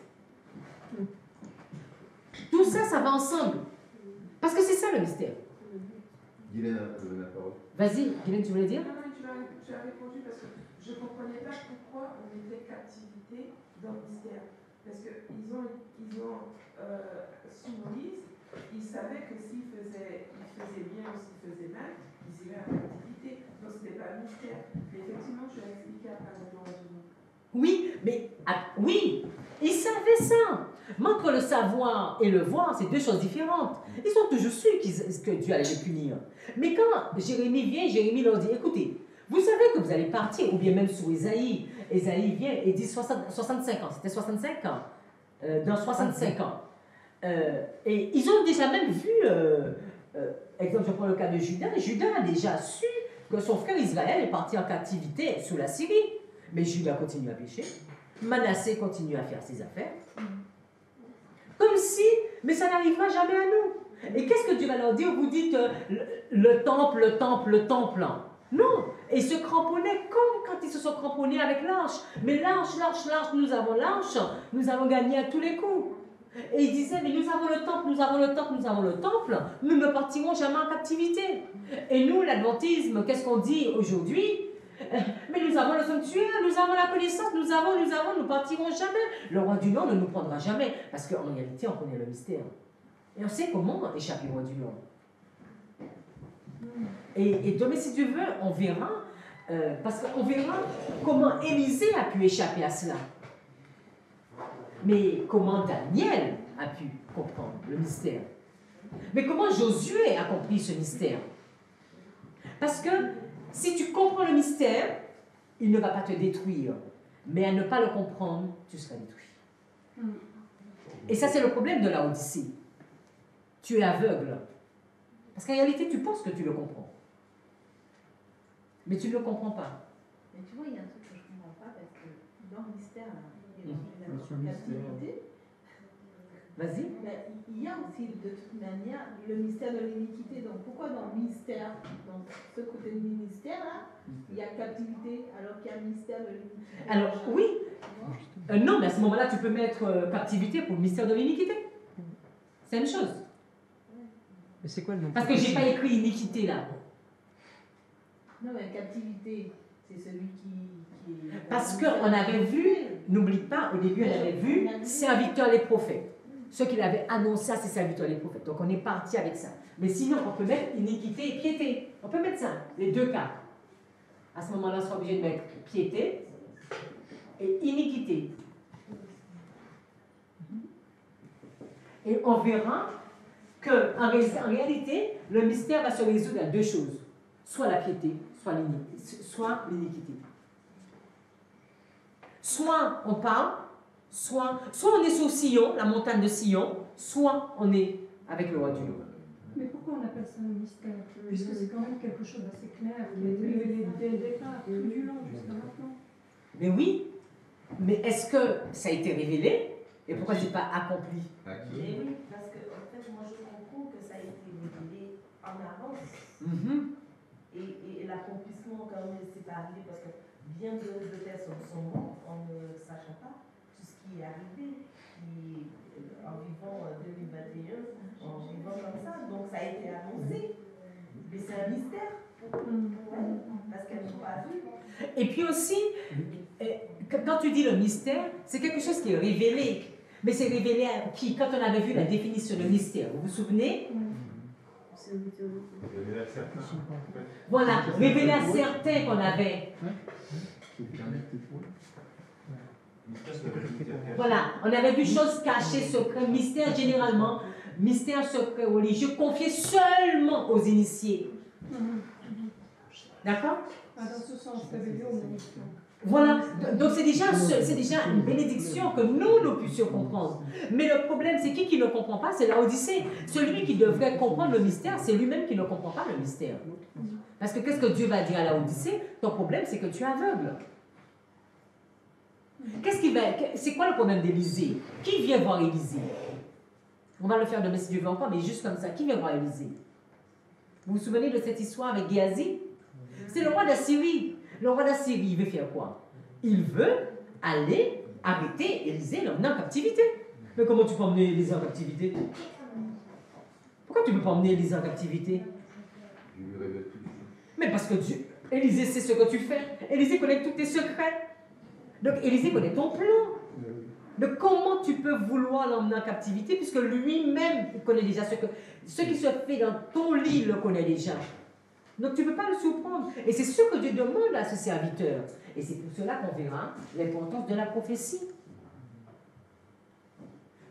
Tout ça, ça va ensemble. Parce que c'est ça le mystère. Guylaine a donné la parole. Vas-y, Guylaine, tu voulais dire? Non, tu as répondu parce que je ne comprenais pas pourquoi on était captivité dans le mystère. Parce qu'ils ont sous Moïse, ils savaient que s'ils faisaient bien ou s'ils faisaient mal, ils iraient en captivité. Donc ce n'était pas le mystère. Mais effectivement, tu as expliqué après le nom du nom. Oui, mais oui, ils savaient ça. Mais entre le savoir et le voir, c'est deux choses différentes. Ils ont toujours su que Dieu allait les punir. Mais quand Jérémie vient, Jérémie leur dit, écoutez, vous savez que vous allez partir, ou bien même sous Ésaïe. Ésaïe vient et dit 65 ans. C'était 65 ans. Dans 65 ans. Et ils ont déjà même vu, exemple, je prends le cas de Judas. Judas a déjà su que son frère Israël est parti en captivité sous la Syrie. Mais Judas continue à pécher. Manassé continue à faire ses affaires. Comme si, mais ça n'arrivera jamais à nous. Et qu'est-ce que Dieu va leur dire? Vous dites le temple. Non. Et ils se cramponnaient comme quand ils se sont cramponnés avec l'arche. Mais l'arche, nous avons l'arche, nous avons gagné à tous les coups. Et ils disaient, mais nous avons le temple, nous ne partirons jamais en captivité. Et nous, l'adventisme, qu'est-ce qu'on dit aujourd'hui? Mais nous avons le sanctuaire, nous avons la connaissance, nous partirons jamais. Le roi du Nord ne nous prendra jamais. Parce qu'en réalité, on connaît le mystère. Et on sait comment échapper au roi du Nord. Et demain, si Dieu veut, on verra, parce qu'on verra comment Élisée a pu échapper à cela. Mais comment Daniel a pu comprendre le mystère. Mais comment Josué a compris ce mystère. Parce que si tu comprends le mystère, il ne va pas te détruire. Mais à ne pas le comprendre, tu seras détruit. Et ça, c'est le problème de la Odyssée. Tu es aveugle. Parce qu'en réalité, tu penses que tu le comprends. Mais tu ne le comprends pas. Mais tu vois, il y a un truc que je ne comprends pas, parce que dans le mystère, il y a la captivité. Vas-y. Il y a aussi, de toute manière, le mystère de l'iniquité. Donc, pourquoi dans le mystère, dans ce côté de ministère-là, il y a captivité, alors qu'il y a le mystère de l'iniquité? Alors, oui. Non, mais à ce moment-là, tu peux mettre captivité pour le mystère de l'iniquité. C'est une chose. Mais c'est quoi le nom? Parce que j'ai pas écrit iniquité là. Non, mais captivité, c'est celui qui Parce qu'on avait vu, n'oublie pas, au début, on avait vu serviteurs les prophètes. Ceux qui l'avaient annoncé à ses serviteurs les prophètes. Donc on est parti avec ça. Mais sinon, on peut mettre iniquité et piété. On peut mettre ça, les deux cas. À ce moment-là, on sera obligé de mettre piété et iniquité. Et on verra qu'en réalité, le mystère va se résoudre à deux choses. Soit la piété, soit l'iniquité. Soit on parle, soit on est sur Sion, la montagne de Sion, soit on est avec le roi du Nord. Mais pourquoi on appelle ça un mystère? Puisque c'est quand même quelque chose d'assez clair qui a été révélé dès le départ, tout du long jusqu'à maintenant. Mais oui, mais est-ce que ça a été révélé? Et pourquoi c'est pas accompli? Mais oui, parce que en fait, moi je comprends que ça a été révélé en avance. Et l'accomplissement, quand même, c'est pas arrivé parce que bien de résultats sont morts en ne sachant pas tout ce qui est arrivé, en vivant 2021, en vivant comme ça. Donc ça a été annoncé. Mais c'est un mystère. Ouais, parce qu'elles n'ont pas vu. Et puis aussi, quand tu dis le mystère, c'est quelque chose qui est révélé. Mais c'est révélé à qui? Quand on avait vu la définition de mystère, vous vous souvenez? Révélé à certains. Voilà, révélé à certains qu'on avait. Voilà, on avait vu choses cachées, secrets, mystères généralement, mystères secrets religieux confiés seulement aux initiés. D'accord? Dans ce sens, révélé au monde. Voilà, donc c'est déjà une bénédiction que nous puissions comprendre. Mais le problème, c'est qui ne comprend pas? C'est Laodicée. Celui qui devrait comprendre le mystère, c'est lui-même qui ne comprend pas le mystère. Parce que qu'est-ce que Dieu va dire à Laodicée? Ton problème, c'est que tu es aveugle. C'est quoi le problème d'Élisée? Qui vient voir Élisée? On va le faire demain si Dieu veut encore, mais juste comme ça. Qui vient voir Élisée? Vous vous souvenez de cette histoire avec Géasi? C'est le roi d'Assyrie. Le roi d'Assyrie, il veut faire quoi? Il veut aller arrêter Élisée, l'emmener en captivité. Mais comment tu peux emmener Élisée en captivité? Pourquoi tu ne peux pas emmener Élisée en captivité? Je lui révèle tout. Mais parce que Élisée sait ce que tu fais. Élisée connaît tous tes secrets. Donc Élisée connaît ton plan. Donc comment tu peux vouloir l'emmener en captivité puisque lui-même connaît déjà ce qui se fait dans ton lit, le connaît déjà. Donc tu ne peux pas le surprendre. Et c'est ce que Dieu demande à ses serviteurs. Et c'est pour cela qu'on verra l'importance de la prophétie.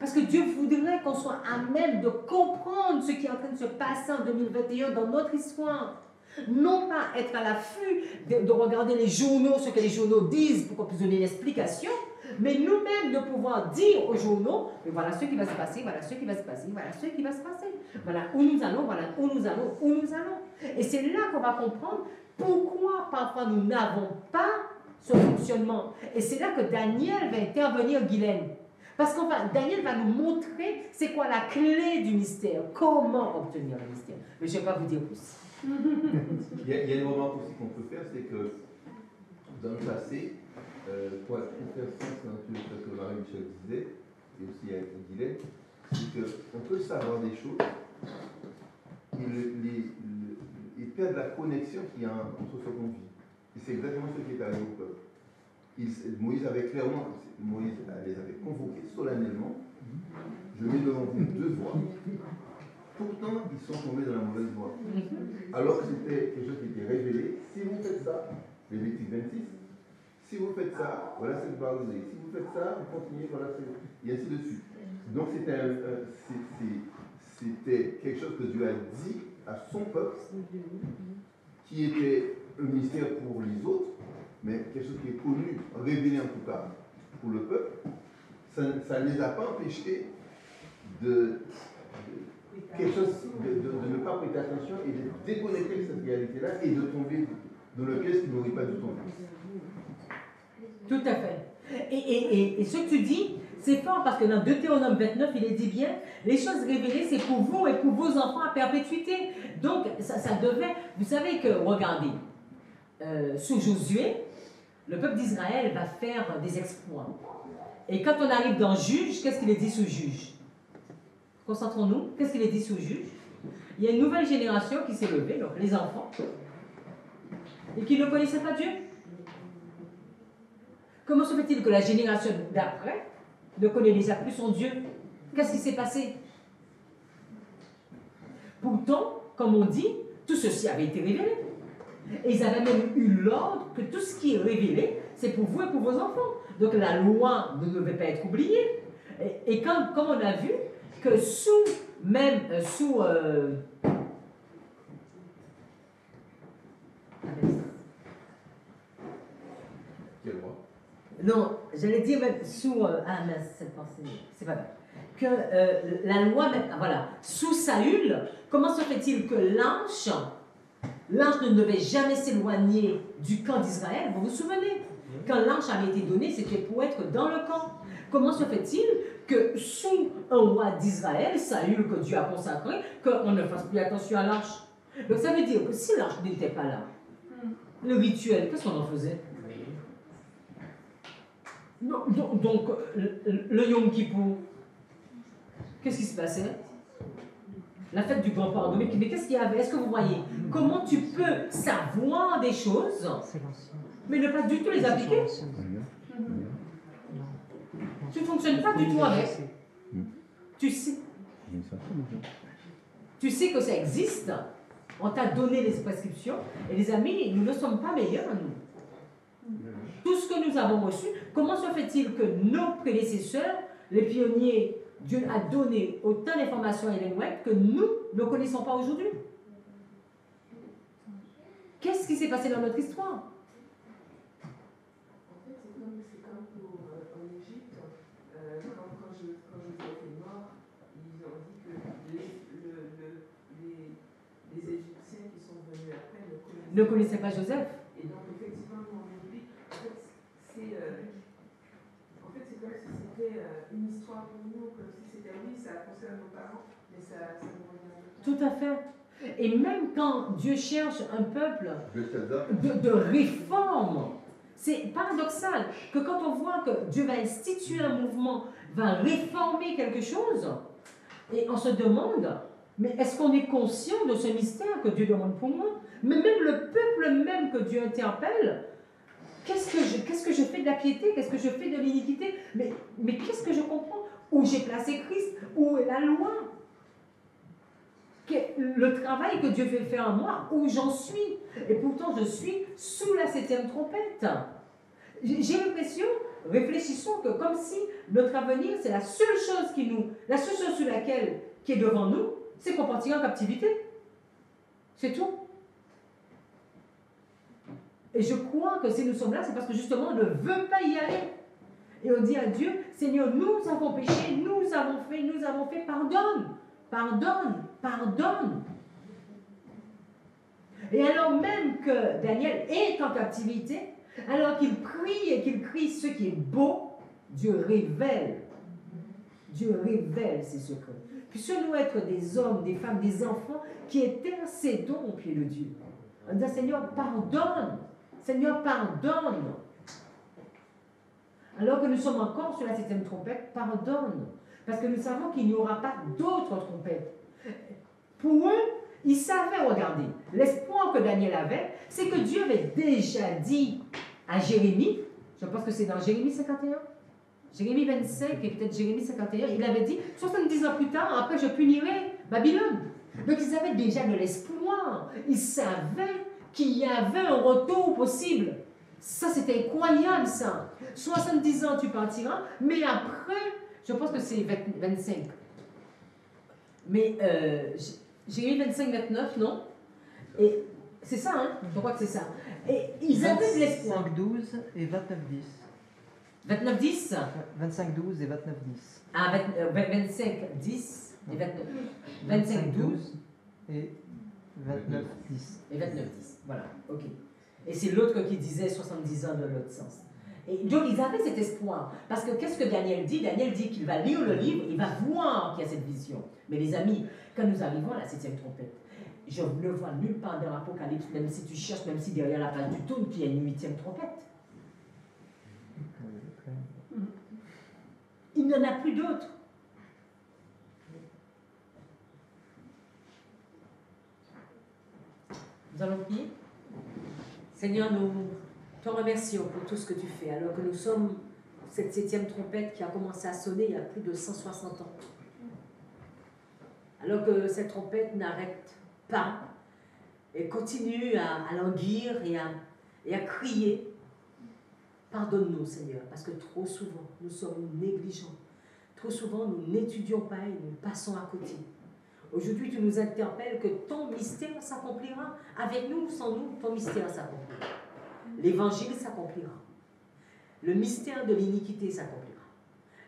Parce que Dieu voudrait qu'on soit à même de comprendre ce qui est en train de se passer en 2021 dans notre histoire. Non pas être à l'affût de regarder les journaux, ce que les journaux disent pour qu'on puisse donner l'explication, mais nous-mêmes de pouvoir dire aux journaux, mais voilà ce qui va se passer, voilà ce qui va se passer, voilà ce qui va se passer. Voilà où nous allons, voilà où nous allons, où nous allons. Et c'est là qu'on va comprendre pourquoi parfois nous n'avons pas ce fonctionnement. Et c'est là que Daniel va intervenir, Guylaine. Parce que Daniel va nous montrer c'est quoi la clé du mystère, comment obtenir le mystère. Mais je ne vais pas vous dire plus. Il y a une remarque aussi qu'on peut faire, c'est que dans le passé, pour faire sens dans ce que Marie-Michel disait, et aussi avec Guylaine, c'est qu'on peut savoir des choses, et perdre la connexion qu'il y a entre ce qu'on vit. Et c'est exactement ce qui est arrivé au peuple. Moïse les avait convoqués solennellement. Je mets devant vous deux voies. Pourtant, ils sont tombés dans la mauvaise voie. Alors que c'était quelque chose qui était révélé. Si vous faites ça, Lévitique 26, si vous faites ça, voilà ce que vous allez vous dire. Si vous faites ça, vous continuez, voilà, et ainsi de suite. Donc c'était quelque chose que Dieu a dit à son peuple, qui était un mystère pour les autres, mais quelque chose qui est connu, révélé en tout cas pour le peuple. Ça ne les a pas empêchés de ne pas prêter attention et de déconnecter de cette réalité-là et de tomber dans le piège qui n'aurait pas dû tomber. Tout à fait. Et ce que tu dis, c'est fort parce que dans Deutéronome 29, il est dit bien, les choses révélées, c'est pour vous et pour vos enfants à perpétuité. Donc, ça devait... Vous savez que, regardez, sous Josué, le peuple d'Israël va faire des exploits. Et quand on arrive dans Juge, qu'est-ce qu'il est dit sous Juge? Concentrons-nous. Qu'est-ce qu'il est dit sous Juge? Il y a une nouvelle génération qui s'est levée, donc les enfants, et qui ne connaissaient pas Dieu. Comment se fait-il que la génération d'après ne connaît déjà plus son Dieu? Qu'est-ce qui s'est passé? Pourtant, comme on dit, tout ceci avait été révélé. Et ils avaient même eu l'ordre que tout ce qui est révélé, c'est pour vous et pour vos enfants. Donc la loi ne devait pas être oubliée. Et comme on a vu que Quel roi? Non, j'allais dire même sous... mais cette pensée, c'est pas grave. Que la loi, même, voilà, sous Saül, comment se fait-il que l'ange ne devait jamais s'éloigner du camp d'Israël? Vous vous souvenez? Quand l'ange avait été donné, c'était pour être dans le camp. Comment se fait-il que sous un roi d'Israël, Saül, que Dieu a consacré, qu'on ne fasse plus attention à l'ange? Donc ça veut dire que si l'arche n'était pas là, le rituel, qu'est-ce qu'on en faisait? Donc, le Yom Kippour, qu'est-ce qui se passait? La fête du grand pardon. Mais qu'est-ce qu'il y avait? Est-ce que vous voyez? Comment tu peux savoir des choses, mais ne pas du tout les appliquer? Tu ne fonctionnes pas du tout avec. Tu sais que ça existe. On t'a donné les prescriptions. Et les amis, nous ne sommes pas meilleurs, nous. Tout ce que nous avons reçu, comment se fait-il que nos prédécesseurs, les pionniers, Dieu a donné autant d'informations à Ellen White que nous ne connaissons pas aujourd'hui? Qu'est-ce qui s'est passé dans notre histoire? En fait, c'est comme pour, en Égypte, quand Joseph est mort, ils ont dit que les Égyptiens qui sont venus après ne connaissaient pas Joseph. Et donc, effectivement, nous, on oublie. En fait, c'est comme si c'était une histoire pour nous, comme si c'était, oui, ça concerne nos parents, mais ça nous revient. Tout à fait. Et même quand Dieu cherche un peuple de réforme, c'est paradoxal que quand on voit que Dieu va instituer un mouvement, va réformer quelque chose, et on se demande, mais est-ce qu'on est conscient de ce mystère que Dieu demande pour moi? Mais même le peuple même que Dieu interpelle, qu'est-ce que je fais de la piété? Qu'est-ce que je fais de l'iniquité? Mais qu'est-ce que je comprends? Où j'ai placé Christ? Où est la loi? Le travail que Dieu fait faire en moi, où j'en suis? Et pourtant, je suis sous la 7e trompette. J'ai l'impression, réfléchissons, que comme si notre avenir, c'est la seule chose la seule chose sur laquelle, qui est devant nous, c'est qu'on partira en captivité. C'est tout. Et je crois que si nous sommes là, c'est parce que justement, on ne veut pas y aller. Et on dit à Dieu, Seigneur, nous avons péché, nous avons fait, pardonne, pardonne, pardonne. Et alors même que Daniel est en captivité, alors qu'il prie et qu'il crie ce qui est beau, Dieu révèle ses secrets. Puissions-nous être des hommes, des femmes, des enfants qui intercédons au pied de Dieu. En disant, Seigneur, pardonne. Seigneur, pardonne. Alors que nous sommes encore sur la 7e trompette, pardonne. Parce que nous savons qu'il n'y aura pas d'autres trompettes. Pour eux, ils savaient, regardez, l'espoir que Daniel avait, c'est que Dieu avait déjà dit à Jérémie, je pense que c'est dans Jérémie 51, Jérémie 25 et peut-être Jérémie 51, il avait dit, 70 ans plus tard, après je punirai Babylone. Donc ils avaient déjà de l'espoir. Ils savaient qu'il y avait un retour possible. Ça, c'était incroyable, ça. 70 ans, tu partiras, mais après, je pense que c'est 25. Mais Jérémie 25, 29, non? Et c'est ça, hein? Je crois que c'est ça. Et ils avaient de l'espoir. 25, 12 et 29, 10. 29, 10? 25, 12 et 29, 10. Ah, 25, 10 et 29. 25, 12 et 29, 10. Et 29, 10. Voilà, ok. Et c'est l'autre qui disait 70 ans dans l'autre sens. Et donc, ils avaient cet espoir. Parce que qu'est-ce que Daniel dit? Daniel dit qu'il va lire le livre, il va voir qu'il y a cette vision. Mais les amis, quand nous arrivons à la 7e trompette, je ne vois nulle part dans l'Apocalypse, même si tu cherches, même si derrière la page du tourne, qu'il y a une 8e trompette. Il n'y en a plus d'autres. Nous allons prier. Seigneur, nous te remercions pour tout ce que tu fais, alors que nous sommes cette 7e trompette qui a commencé à sonner il y a plus de 160 ans. Alors que cette trompette n'arrête pas et continue à languir et à crier. Pardonne-nous, Seigneur, parce que trop souvent, nous sommes négligents. Trop souvent, nous n'étudions pas et nous passons à côté. Aujourd'hui, tu nous interpelles que ton mystère s'accomplira. Avec nous ou sans nous, ton mystère s'accomplira. L'évangile s'accomplira. Le mystère de l'iniquité s'accomplira.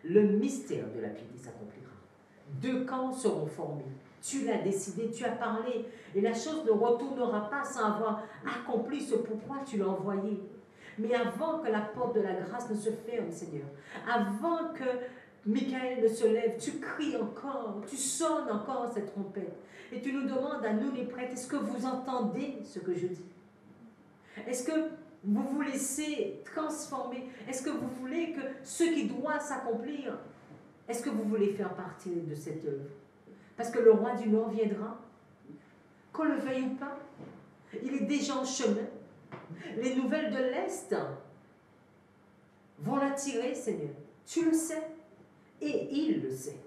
Le mystère de la piété s'accomplira. 2 camps seront formés. Tu l'as décidé, tu as parlé. Et la chose ne retournera pas sans avoir accompli ce pourquoi tu l'as envoyé. Mais avant que la porte de la grâce ne se ferme, Seigneur, avant que Michael se lève, tu cries encore, tu sonnes encore cette trompette. Et tu nous demandes à nous les prêtres, est-ce que vous entendez ce que je dis? Est-ce que vous vous laissez transformer? Est-ce que vous voulez que ce qui doit s'accomplir, est-ce que vous voulez faire partie de cette œuvre? Parce que le roi du Nord viendra, qu'on le veuille ou pas. Il est déjà en chemin. Les nouvelles de l'Est vont l'attirer, Seigneur. Tu le sais. Et il le sait.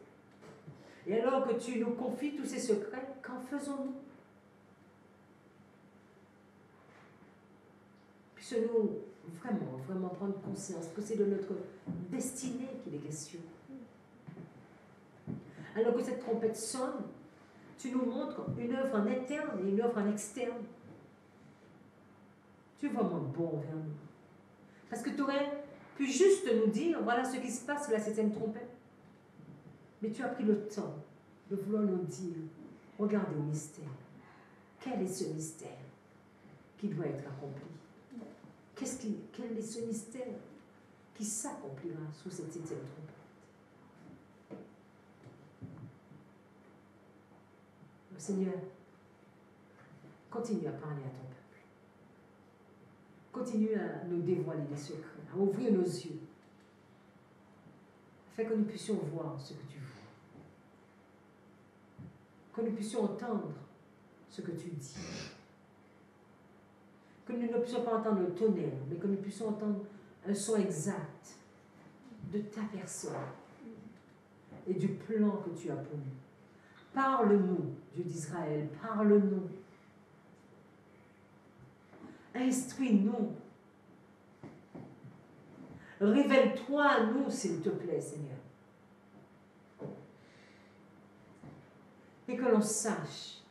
Et alors que tu nous confies tous ces secrets, qu'en faisons-nous? Puissions-nous vraiment prendre conscience que c'est de notre destinée qu'il est question. Alors que cette trompette sonne, tu nous montres une œuvre en interne et une œuvre en externe. Tu es vraiment bon envers nous. Parce que tu aurais pu juste nous dire, voilà ce qui se passe, la 7e trompette. Mais tu as pris le temps de vouloir nous dire, regardez au mystère. Quel est ce mystère qui doit être accompli? Quel est ce mystère qui s'accomplira sous cette 7e trompette? Seigneur, continue à parler à ton peuple. Continue à nous dévoiler les secrets, à ouvrir nos yeux, afin que nous puissions voir ce que tu vois. Que nous puissions entendre ce que tu dis. Que nous ne puissions pas entendre le tonnerre, mais que nous puissions entendre un son exact de ta personne et du plan que tu as pour nous. Parle-nous, Dieu d'Israël, parle-nous. Instruis-nous. Révèle-toi à nous, s'il te plaît, Seigneur. Et que l'on sache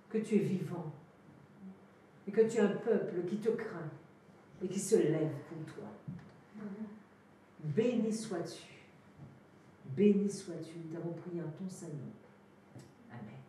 que tu es vivant et que tu es un peuple qui te craint et qui se lève pour toi. Béni sois-tu. Béni sois-tu. Nous t'avons prié en ton Saint-Nom. Amen.